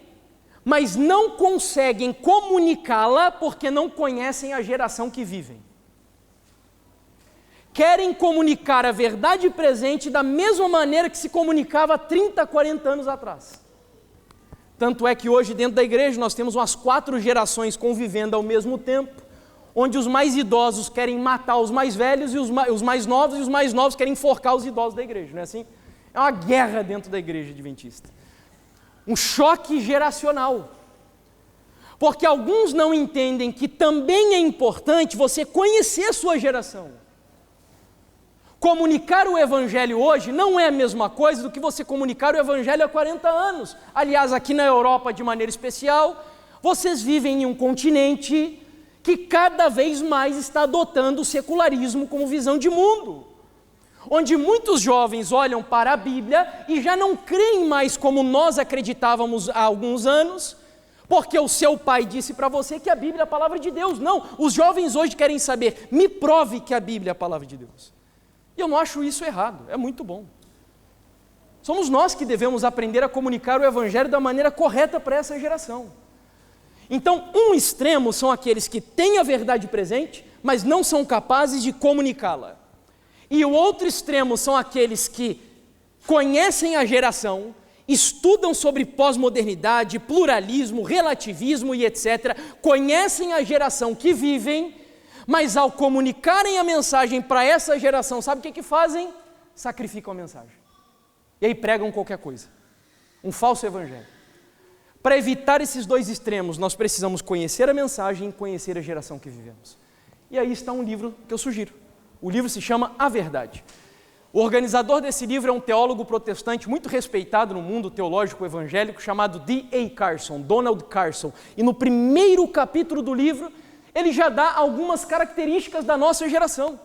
mas não conseguem comunicá-la porque não conhecem a geração que vivem. Querem comunicar a verdade presente da mesma maneira que se comunicava há 30, 40 anos atrás. Tanto é que hoje dentro da igreja nós temos umas 4 gerações convivendo ao mesmo tempo, onde os mais idosos querem matar os mais velhos e os mais novos, e os mais novos querem enforcar os idosos da igreja, não é assim? É uma guerra dentro da igreja adventista. Um choque geracional. Porque alguns não entendem que também é importante você conhecer a sua geração. Comunicar o Evangelho hoje não é a mesma coisa do que você comunicar o Evangelho há 40 anos. Aliás, aqui na Europa, de maneira especial, vocês vivem em um continente que cada vez mais está adotando o secularismo como visão de mundo. Onde muitos jovens olham para a Bíblia e já não creem mais como nós acreditávamos há alguns anos, porque o seu pai disse para você que a Bíblia é a palavra de Deus. Não, os jovens hoje querem saber, me prove que a Bíblia é a palavra de Deus. E eu não acho isso errado, é muito bom. Somos nós que devemos aprender a comunicar o Evangelho da maneira correta para essa geração. Então, um extremo são aqueles que têm a verdade presente, mas não são capazes de comunicá-la. E o outro extremo são aqueles que conhecem a geração, estudam sobre pós-modernidade, pluralismo, relativismo e etc., conhecem a geração que vivem, mas ao comunicarem a mensagem para essa geração, sabe o que fazem? Sacrificam a mensagem. E aí pregam qualquer coisa. Um falso evangelho. Para evitar esses 2 extremos, nós precisamos conhecer a mensagem e conhecer a geração que vivemos. E aí está um livro que eu sugiro. O livro se chama A Verdade. O organizador desse livro é um teólogo protestante muito respeitado no mundo teológico evangélico, chamado D.A. Carson, Donald Carson. E no primeiro capítulo do livro, ele já dá algumas características da nossa geração,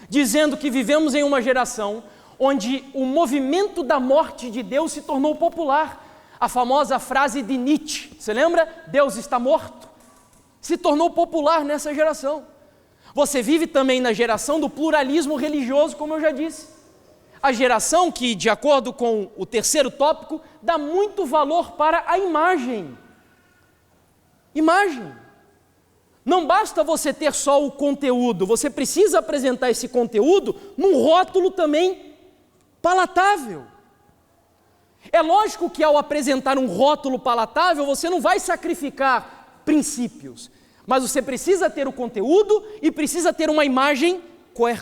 dizendo que vivemos em uma geração onde o movimento da morte de Deus se tornou popular. A famosa frase de Nietzsche, você lembra? Deus está morto. Se tornou popular nessa geração. Você vive também na geração do pluralismo religioso, como eu já disse. A geração que, de acordo com o terceiro tópico, dá muito valor para a imagem. Imagem. Não basta você ter só o conteúdo, você precisa apresentar esse conteúdo num rótulo também palatável. É lógico que ao apresentar um rótulo palatável, você não vai sacrificar princípios, mas você precisa ter o conteúdo e precisa ter uma imagem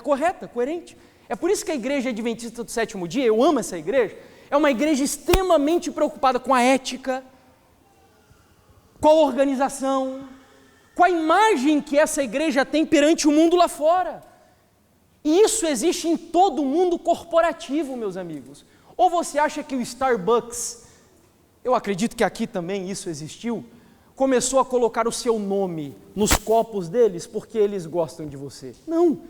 correta, coerente. É por isso que a Igreja Adventista do Sétimo Dia, eu amo essa igreja, é uma igreja extremamente preocupada com a ética, com a organização, com a imagem que essa igreja tem perante o mundo lá fora. E isso existe em todo o mundo corporativo, meus amigos. Ou você acha que o Starbucks, eu acredito que aqui também isso existiu, começou a colocar o seu nome nos copos deles porque eles gostam de você? Não.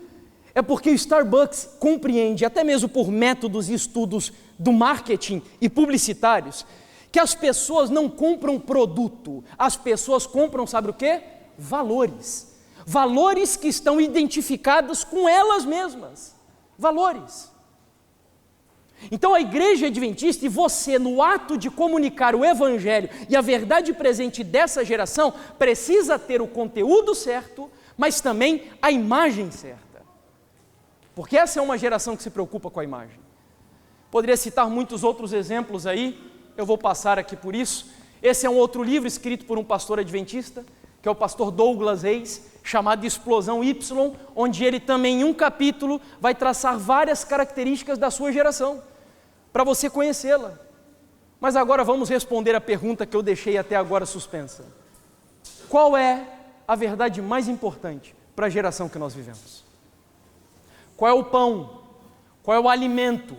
É porque o Starbucks compreende, até mesmo por métodos e estudos do marketing e publicitários, que as pessoas não compram produto, as pessoas compram, sabe o quê? Valores. Valores que estão identificados com elas mesmas. Valores. Então a Igreja Adventista e você, no ato de comunicar o Evangelho e a verdade presente dessa geração, precisa ter o conteúdo certo, mas também a imagem certa. Porque essa é uma geração que se preocupa com a imagem. Poderia citar muitos outros exemplos aí, eu vou passar aqui por isso. Esse é um outro livro escrito por um pastor adventista, que é o pastor Douglas Reis, chamado Explosão Y, onde ele também em um capítulo vai traçar várias características da sua geração, para você conhecê-la. Mas agora vamos responder a pergunta que eu deixei até agora suspensa. Qual é a verdade mais importante para a geração que nós vivemos? Qual é o pão, qual é o alimento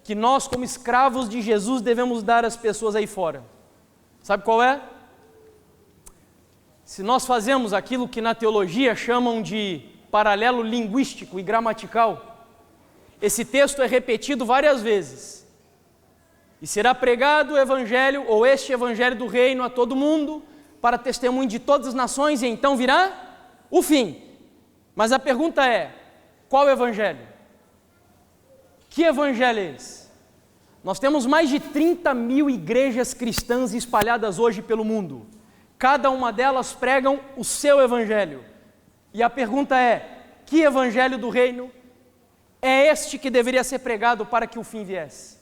que nós como escravos de Jesus devemos dar às pessoas aí fora? Sabe qual é? Se nós fazemos aquilo que na teologia chamam de paralelo linguístico e gramatical, esse texto é repetido várias vezes. E será pregado o evangelho, ou este evangelho do reino a todo mundo, para testemunho de todas as nações, e então virá o fim. Mas a pergunta é, qual evangelho? Que evangelho é esse? Nós temos mais de 30 mil igrejas cristãs espalhadas hoje pelo mundo. Cada uma delas pregam o seu evangelho. E a pergunta é, que evangelho do reino é este que deveria ser pregado para que o fim viesse?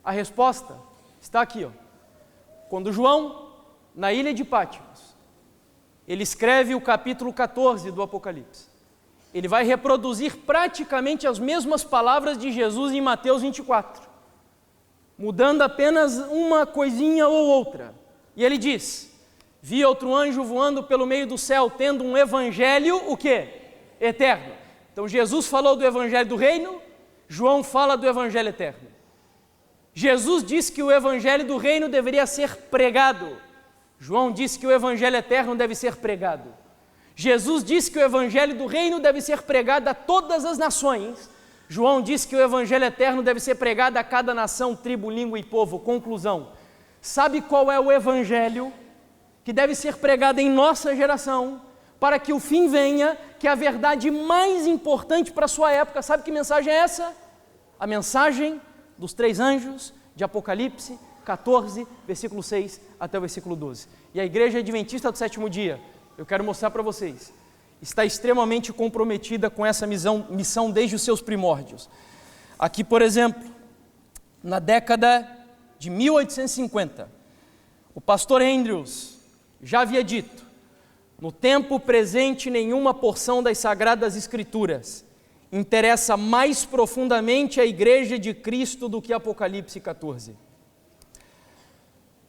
A resposta está aqui, ó. Quando João, na ilha de Patmos, ele escreve o capítulo 14 do Apocalipse. Ele vai reproduzir praticamente as mesmas palavras de Jesus em Mateus 24, mudando apenas uma coisinha ou outra. E ele diz, vi outro anjo voando pelo meio do céu, tendo um evangelho, o quê? Eterno. Então Jesus falou do evangelho do reino, João fala do evangelho eterno. Jesus disse que o evangelho do reino deveria ser pregado, João disse que o evangelho eterno deve ser pregado. Jesus disse que o evangelho do reino deve ser pregado a todas as nações, João disse que o evangelho eterno deve ser pregado a cada nação, tribo, língua e povo. Conclusão, sabe qual é o evangelho que deve ser pregado em nossa geração, para que o fim venha, que é a verdade mais importante para a sua época? Sabe que mensagem é essa? A mensagem dos 3 anjos de Apocalipse 14, versículo 6 até o versículo 12. E a Igreja Adventista do Sétimo Dia, eu quero mostrar para vocês, está extremamente comprometida com essa missão desde os seus primórdios. Aqui, por exemplo, na década de 1850, o pastor Andrews já havia dito, no tempo presente nenhuma porção das Sagradas Escrituras interessa mais profundamente a Igreja de Cristo do que Apocalipse 14.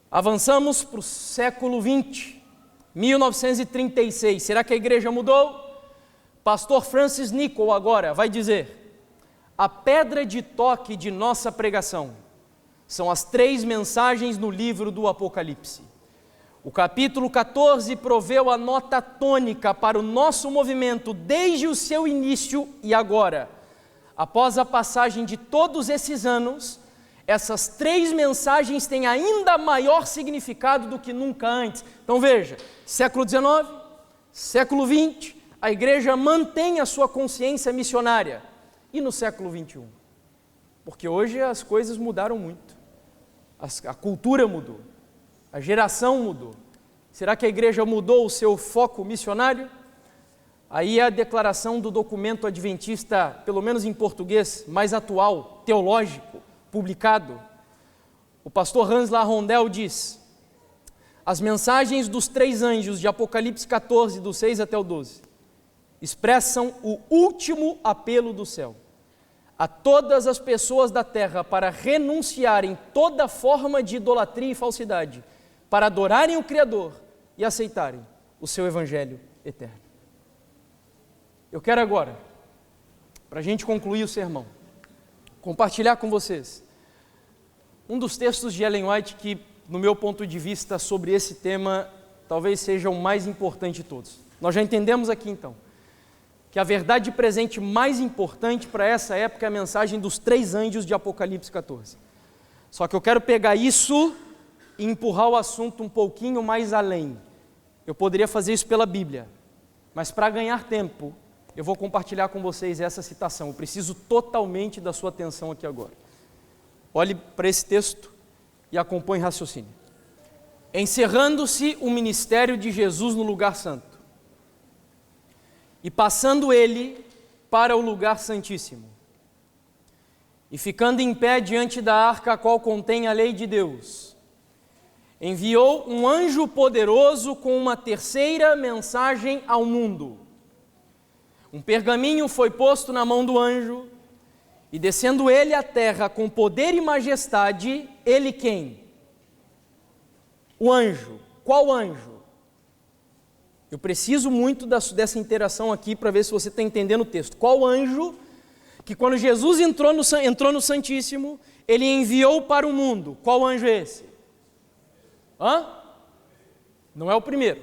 Avançamos para o século 20, 1936, será que a igreja mudou? Pastor Francis Nichol agora vai dizer, a pedra de toque de nossa pregação são as 3 mensagens no livro do Apocalipse. O capítulo 14 proveu a nota tônica para o nosso movimento desde o seu início e agora. Após a passagem de todos esses anos, essas 3 mensagens têm ainda maior significado do que nunca antes. Então veja, século XIX, século XX, a igreja mantém a sua consciência missionária. E no século XXI? Porque hoje as coisas mudaram muito. A cultura mudou. A geração mudou. Será que a igreja mudou o seu foco missionário? Aí é a declaração do documento adventista, pelo menos em português, mais atual, teológico, publicado. O pastor Hans Larrondel diz, as mensagens dos 3 anjos de Apocalipse 14, do 6 até o 12, expressam o último apelo do céu a todas as pessoas da terra para renunciarem toda forma de idolatria e falsidade, para adorarem o Criador e aceitarem o seu Evangelho eterno. Eu quero agora, para a gente concluir o sermão, compartilhar com vocês um dos textos de Ellen White que, no meu ponto de vista, sobre esse tema, talvez seja o mais importante de todos. Nós já entendemos aqui então que a verdade presente mais importante para essa época é a mensagem dos 3 anjos de Apocalipse 14. Só que eu quero pegar isso e empurrar o assunto um pouquinho mais além. Eu poderia fazer isso pela Bíblia, mas para ganhar tempo, eu vou compartilhar com vocês essa citação. Eu preciso totalmente da sua atenção aqui agora. Olhe para esse texto e acompanhe o raciocínio. Encerrando-se o ministério de Jesus no lugar santo, e passando ele para o lugar santíssimo, e ficando em pé diante da arca a qual contém a lei de Deus, enviou um anjo poderoso com uma terceira mensagem ao mundo. Um pergaminho foi posto na mão do anjo, e descendo ele à terra com poder e majestade, ele quem? O anjo. Qual anjo? Eu preciso muito dessa interação aqui para ver se você está entendendo o texto. Qual anjo que quando Jesus entrou no Santíssimo, ele enviou para o mundo? Qual anjo é esse? Não é o primeiro.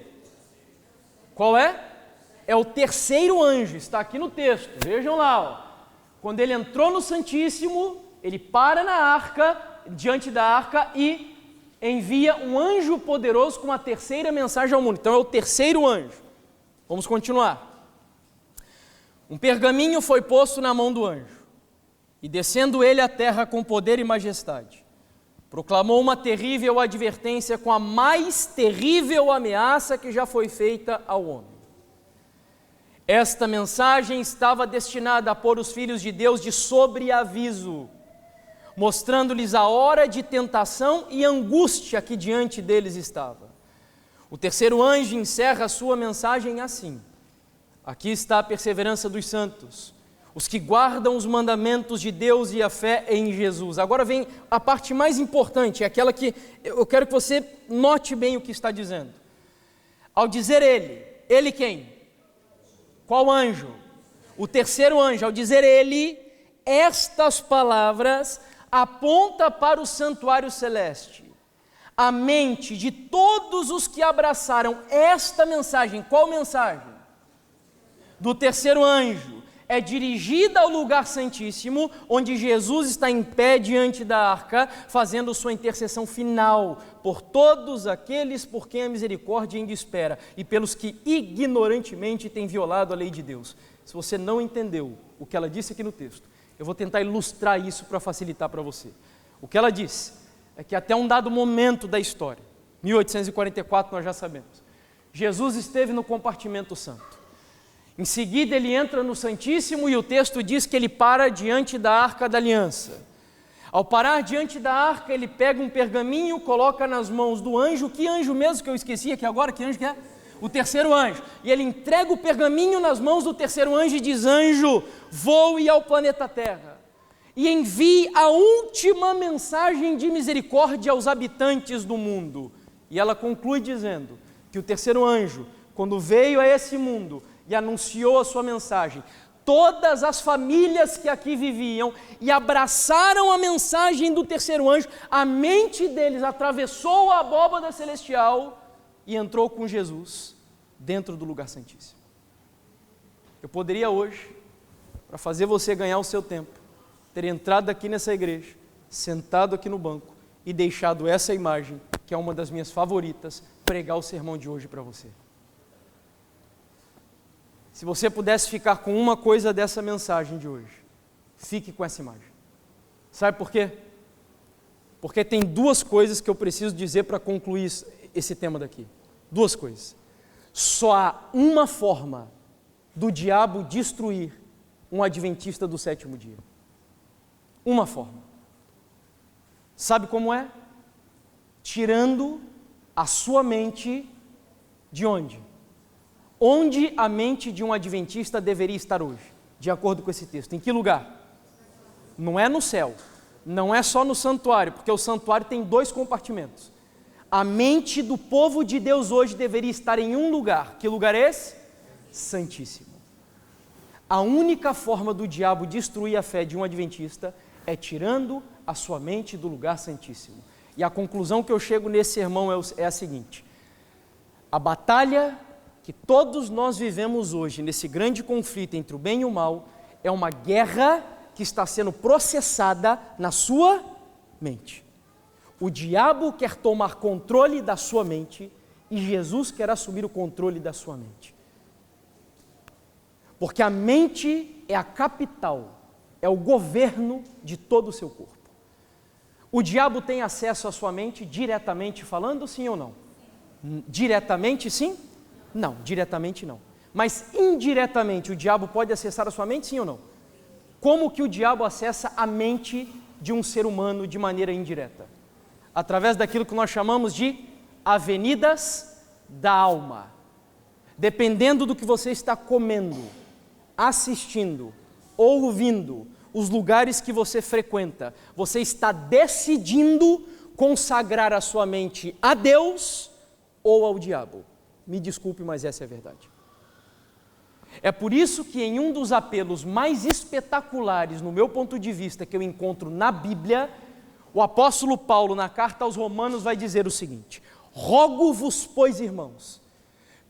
Qual é? É o terceiro anjo, está aqui no texto. Vejam lá, ó. Quando ele entrou no Santíssimo, ele para na arca, diante da arca e envia um anjo poderoso com uma terceira mensagem ao mundo. Então é o terceiro anjo. Vamos continuar. Um pergaminho foi posto na mão do anjo, e descendo ele à terra com poder e majestade, proclamou uma terrível advertência com a mais terrível ameaça que já foi feita ao homem. Esta mensagem estava destinada a pôr os filhos de Deus de sobreaviso, mostrando-lhes a hora de tentação e angústia que diante deles estava. O terceiro anjo encerra a sua mensagem assim: aqui está a perseverança dos santos, os que guardam os mandamentos de Deus e a fé em Jesus. Agora vem a parte mais importante, é aquela que eu quero que você note bem o que está dizendo. Ao dizer ele quem? Qual anjo? O terceiro anjo. Ao dizer ele, estas palavras aponta para o santuário celeste. A mente de todos os que abraçaram esta mensagem, qual mensagem? Do terceiro anjo, é dirigida ao lugar santíssimo, onde Jesus está em pé diante da arca, fazendo sua intercessão final por todos aqueles por quem a misericórdia ainda espera e pelos que ignorantemente têm violado a lei de Deus. Se você não entendeu o que ela disse aqui no texto, eu vou tentar ilustrar isso para facilitar para você. O que ela disse é que até um dado momento da história, 1844 nós já sabemos, Jesus esteve no compartimento santo. Em seguida ele entra no Santíssimo e o texto diz que ele para diante da Arca da Aliança. Ao parar diante da arca, ele pega um pergaminho, coloca nas mãos do anjo. Que anjo mesmo que eu esqueci aqui agora? Que anjo que é? O terceiro anjo. E ele entrega o pergaminho nas mãos do terceiro anjo e diz: anjo, voe ao planeta Terra e envie a última mensagem de misericórdia aos habitantes do mundo. E ela conclui dizendo que o terceiro anjo, quando veio a esse mundo e anunciou a sua mensagem, todas as famílias que aqui viviam e abraçaram a mensagem do terceiro anjo, a mente deles atravessou a abóbada celestial e entrou com Jesus dentro do lugar santíssimo. Eu poderia hoje, para fazer você ganhar o seu tempo, ter entrado aqui nessa igreja, sentado aqui no banco e deixado essa imagem, que é uma das minhas favoritas, pregar o sermão de hoje para você. Se você pudesse ficar com uma coisa dessa mensagem de hoje, fique com essa imagem. Sabe por quê? Porque tem duas coisas que eu preciso dizer para concluir esse tema daqui. Duas coisas. Só há uma forma do diabo destruir um adventista do sétimo dia. Uma forma. Sabe como é? Tirando a sua mente de onde? Onde a mente de um adventista deveria estar hoje, de acordo com esse texto? Em que lugar? Não é no céu, não é só no santuário, porque o santuário tem 2 compartimentos. A mente do povo de Deus hoje deveria estar em um lugar. Que lugar é esse? Santíssimo. A única forma do diabo destruir a fé de um adventista é tirando a sua mente do lugar santíssimo. E a conclusão que eu chego nesse sermão é a seguinte: a batalha que todos nós vivemos hoje, nesse grande conflito entre o bem e o mal, é uma guerra que está sendo processada na sua mente. O diabo quer tomar controle da sua mente e Jesus quer assumir o controle da sua mente. Porque a mente é a capital, é o governo de todo o seu corpo. O diabo tem acesso à sua mente diretamente falando, sim ou não? Diretamente sim? Não, diretamente não. Mas indiretamente o diabo pode acessar a sua mente, sim ou não? Como que o diabo acessa a mente de um ser humano de maneira indireta? Através daquilo que nós chamamos de avenidas da alma. Dependendo do que você está comendo, assistindo, ouvindo, os lugares que você frequenta, você está decidindo consagrar a sua mente a Deus ou ao diabo. Me desculpe, mas essa é a verdade. É por isso que em um dos apelos mais espetaculares, no meu ponto de vista, que eu encontro na Bíblia, o apóstolo Paulo, na carta aos Romanos, vai dizer o seguinte: rogo-vos, pois, irmãos,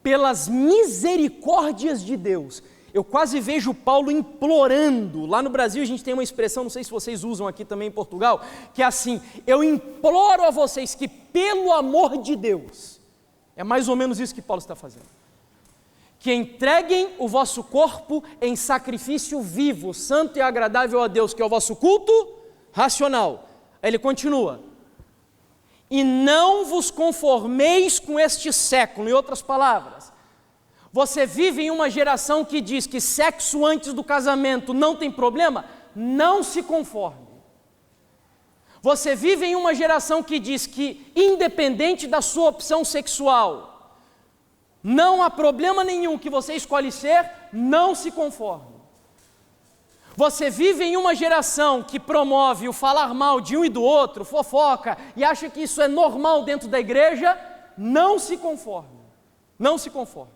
pelas misericórdias de Deus. Eu quase vejo Paulo implorando. Lá no Brasil a gente tem uma expressão, não sei se vocês usam aqui também em Portugal, que é assim: eu imploro a vocês que, pelo amor de Deus, é mais ou menos isso que Paulo está fazendo, que entreguem o vosso corpo em sacrifício vivo, santo e agradável a Deus, que é o vosso culto racional. Aí ele continua: e não vos conformeis com este século. Em outras palavras, você vive em uma geração que diz que sexo antes do casamento não tem problema? Não se conforme. Você vive em uma geração que diz que, independente da sua opção sexual, não há problema nenhum que você escolhe ser, não se conforme. Você vive em uma geração que promove o falar mal de um e do outro, fofoca, e acha que isso é normal dentro da igreja, não se conforme. Não se conforme.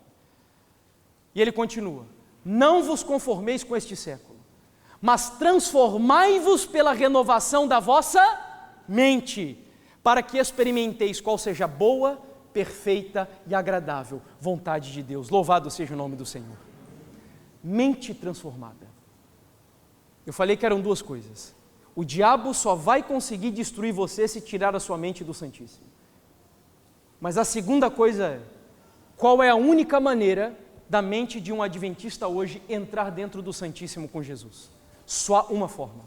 E ele continua: não vos conformeis com este século, mas transformai-vos pela renovação da vossa mente, para que experimenteis qual seja a boa, perfeita e agradável vontade de Deus. Louvado seja o nome do Senhor. Mente transformada. Eu falei que eram 2 coisas. O diabo só vai conseguir destruir você se tirar a sua mente do Santíssimo. Mas a segunda coisa é: qual é a única maneira da mente de um adventista hoje entrar dentro do Santíssimo com Jesus? Só uma forma.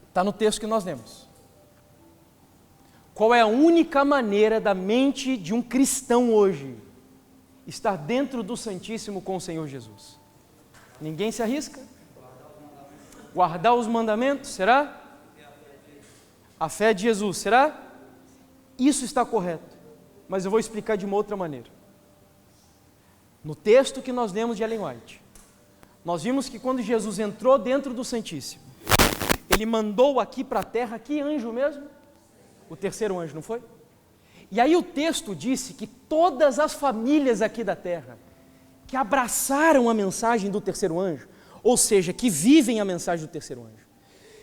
Está no texto que nós lemos. Qual é a única maneira da mente de um cristão hoje estar dentro do Santíssimo com o Senhor Jesus? Ninguém se arrisca? Guardar os mandamentos, será? A fé de Jesus, será? Isso está correto. Mas eu vou explicar de uma outra maneira. No texto que nós lemos de Ellen White, nós vimos que quando Jesus entrou dentro do Santíssimo, Ele mandou aqui para a terra, que anjo mesmo? O terceiro anjo, não foi? E aí o texto disse que todas as famílias aqui da terra, que abraçaram a mensagem do terceiro anjo, ou seja, que vivem a mensagem do terceiro anjo,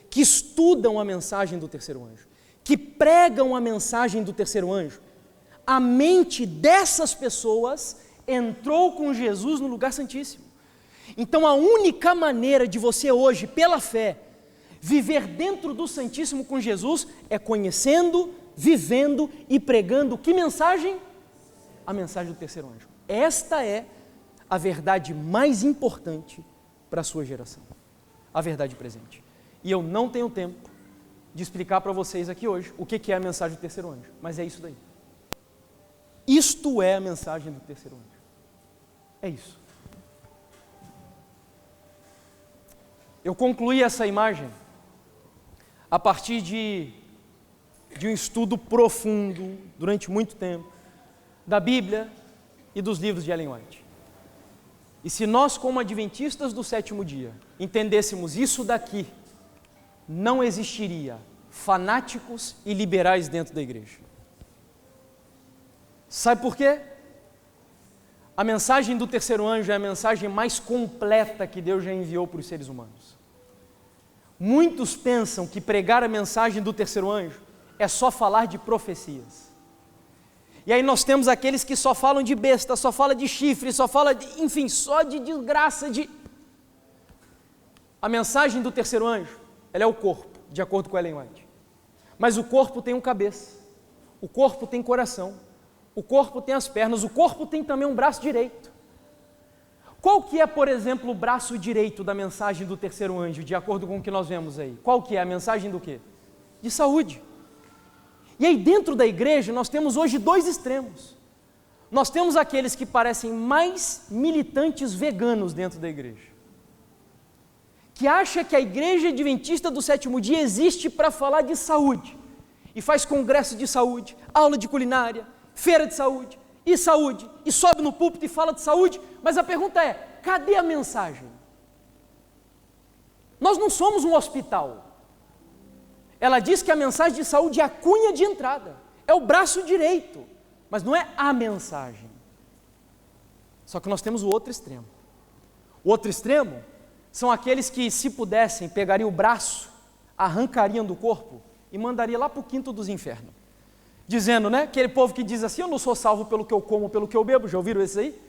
que estudam a mensagem do terceiro anjo, que pregam a mensagem do terceiro anjo, a mente dessas pessoas entrou com Jesus no lugar santíssimo. Então a única maneira de você hoje, pela fé, viver dentro do Santíssimo com Jesus é conhecendo, vivendo e pregando que mensagem? A mensagem do terceiro anjo. Esta é a verdade mais importante para a sua geração, a verdade presente. E eu não tenho tempo de explicar para vocês aqui hoje o que é a mensagem do terceiro anjo, mas é isso daí. Isto é a mensagem do terceiro anjo. É isso. Eu concluí essa imagem a partir de de um estudo profundo, durante muito tempo, da Bíblia e dos livros de Ellen White. E se nós, como adventistas do sétimo dia, entendêssemos isso daqui, não existiria fanáticos e liberais dentro da igreja. Sabe por quê? A mensagem do terceiro anjo é a mensagem mais completa que Deus já enviou para os seres humanos. Muitos pensam que pregar a mensagem do terceiro anjo é só falar de profecias. E aí nós temos aqueles que só falam de besta, só falam de chifre, só falam de, enfim, só de desgraça, de... A mensagem do terceiro anjo, ela é o corpo, de acordo com Ellen White. Mas o corpo tem um cabeça, o corpo tem coração, o corpo tem as pernas, o corpo tem também um braço direito. Qual que é, por exemplo, o braço direito da mensagem do terceiro anjo, de acordo com o que nós vemos aí? Qual que é a mensagem do quê? De saúde. E aí dentro da igreja nós temos hoje dois extremos. Nós temos aqueles que parecem mais militantes veganos dentro da igreja, que acha que a igreja adventista do sétimo dia existe para falar de saúde, e faz congresso de saúde, aula de culinária, feira de saúde, e sobe no púlpito e fala de saúde, mas a pergunta é, cadê a mensagem? Nós não somos um hospital. Ela diz que a mensagem de saúde é a cunha de entrada, é o braço direito, mas não é a mensagem. Só que nós temos o outro extremo. O outro extremo são aqueles que, se pudessem, pegariam o braço, arrancariam do corpo e mandariam lá para o quinto dos infernos. Dizendo, né, aquele povo que diz assim, eu não sou salvo pelo que eu como, pelo que eu bebo, já ouviram esse aí?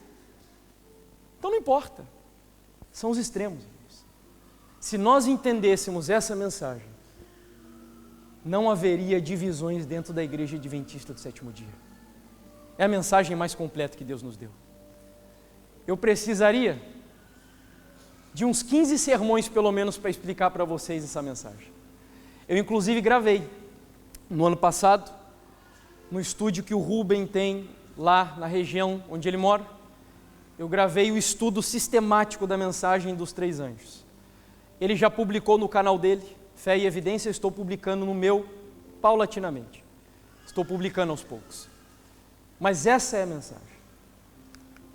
Então não importa, são os extremos. Se nós entendêssemos essa mensagem, não haveria divisões dentro da igreja adventista do sétimo dia. É a mensagem mais completa que Deus nos deu. Eu precisaria de uns 15 sermões pelo menos para explicar para vocês essa mensagem. Eu inclusive gravei no ano passado, no estúdio que o Rubem tem lá na região onde ele mora, eu gravei o estudo sistemático da mensagem dos três anjos. Ele já publicou no canal dele, Fé e Evidência, eu estou publicando no meu paulatinamente. Estou publicando aos poucos. Mas essa é a mensagem.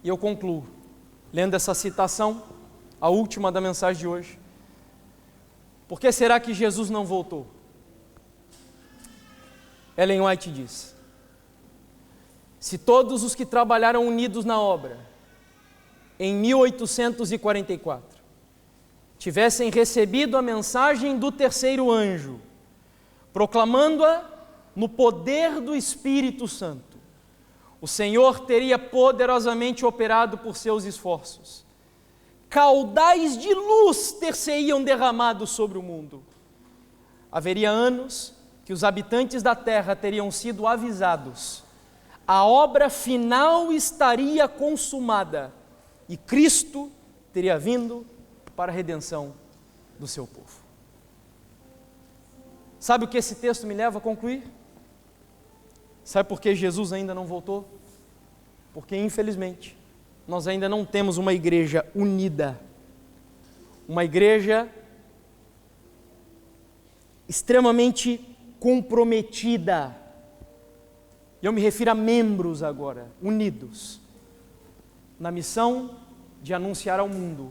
E eu concluo, lendo essa citação, a última da mensagem de hoje. Por que será que Jesus não voltou? Ellen White diz: se todos os que trabalharam unidos na obra, em 1844, tivessem recebido a mensagem do terceiro anjo, proclamando-a no poder do Espírito Santo, o Senhor teria poderosamente operado por seus esforços. Caudais de luz ter-se-iam derramados sobre o mundo. Haveria anos que os habitantes da terra teriam sido avisados. A obra final estaria consumada e Cristo teria vindo para a redenção do seu povo. Sabe o que esse texto me leva a concluir? Sabe por que Jesus ainda não voltou? Porque, infelizmente, nós ainda não temos uma igreja unida, uma igreja extremamente comprometida. E eu me refiro a membros agora, unidos, na missão de anunciar ao mundo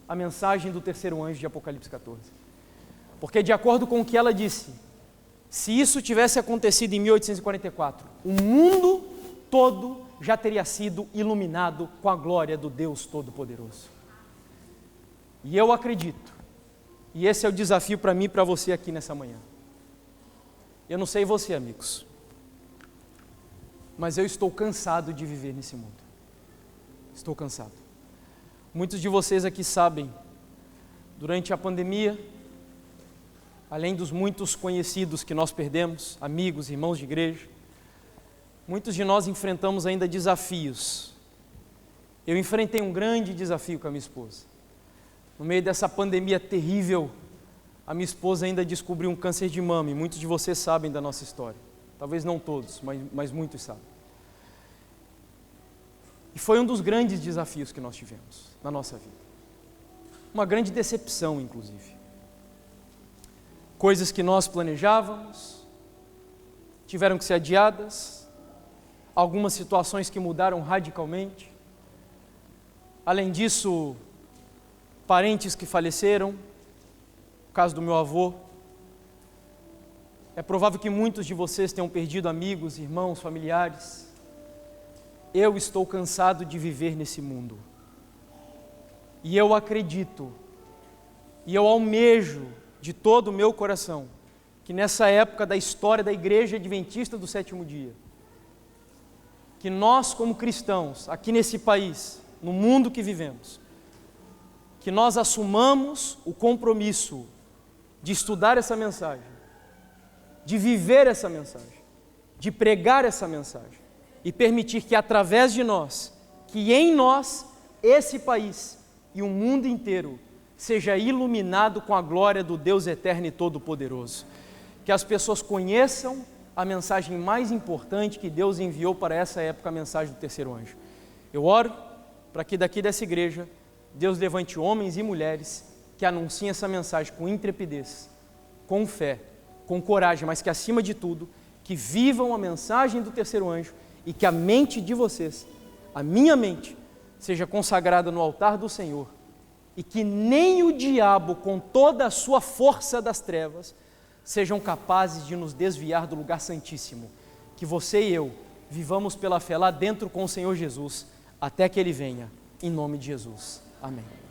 a mensagem do terceiro anjo de Apocalipse 14. Porque, de acordo com o que ela disse, se isso tivesse acontecido em 1844, o mundo todo já teria sido iluminado com a glória do Deus Todo-Poderoso. E eu acredito, e esse é o desafio para mim e para você aqui nessa manhã. Eu não sei você, amigos, mas eu estou cansado de viver nesse mundo. Estou cansado. Muitos de vocês aqui sabem, durante a pandemia, além dos muitos conhecidos que nós perdemos, amigos, irmãos de igreja, muitos de nós enfrentamos ainda desafios. Eu enfrentei um grande desafio com a minha esposa. No meio dessa pandemia terrível, a minha esposa ainda descobriu um câncer de mama, e muitos de vocês sabem da nossa história. Talvez não todos, mas muitos sabem. E foi um dos grandes desafios que nós tivemos na nossa vida. Uma grande decepção, inclusive. Coisas que nós planejávamos, tiveram que ser adiadas, algumas situações que mudaram radicalmente. Além disso, parentes que faleceram, o caso do meu avô. É provável que muitos de vocês tenham perdido amigos, irmãos, familiares. Eu estou cansado de viver nesse mundo. E eu acredito, e eu almejo de todo o meu coração, que nessa época da história da Igreja Adventista do Sétimo Dia, que nós como cristãos, aqui nesse país, no mundo que vivemos, que nós assumamos o compromisso de estudar essa mensagem, de viver essa mensagem, de pregar essa mensagem e permitir que através de nós, que em nós, esse país e o mundo inteiro seja iluminado com a glória do Deus eterno e todo-poderoso. Que as pessoas conheçam a mensagem mais importante que Deus enviou para essa época, a mensagem do terceiro anjo. Eu oro para que daqui dessa igreja, Deus levante homens e mulheres que anunciem essa mensagem com intrepidez, com fé, com coragem, mas que acima de tudo, que vivam a mensagem do terceiro anjo e que a mente de vocês, a minha mente, seja consagrada no altar do Senhor e que nem o diabo, com toda a sua força das trevas, sejam capazes de nos desviar do lugar santíssimo. Que você e eu vivamos pela fé lá dentro com o Senhor Jesus, até que Ele venha, em nome de Jesus. Amém.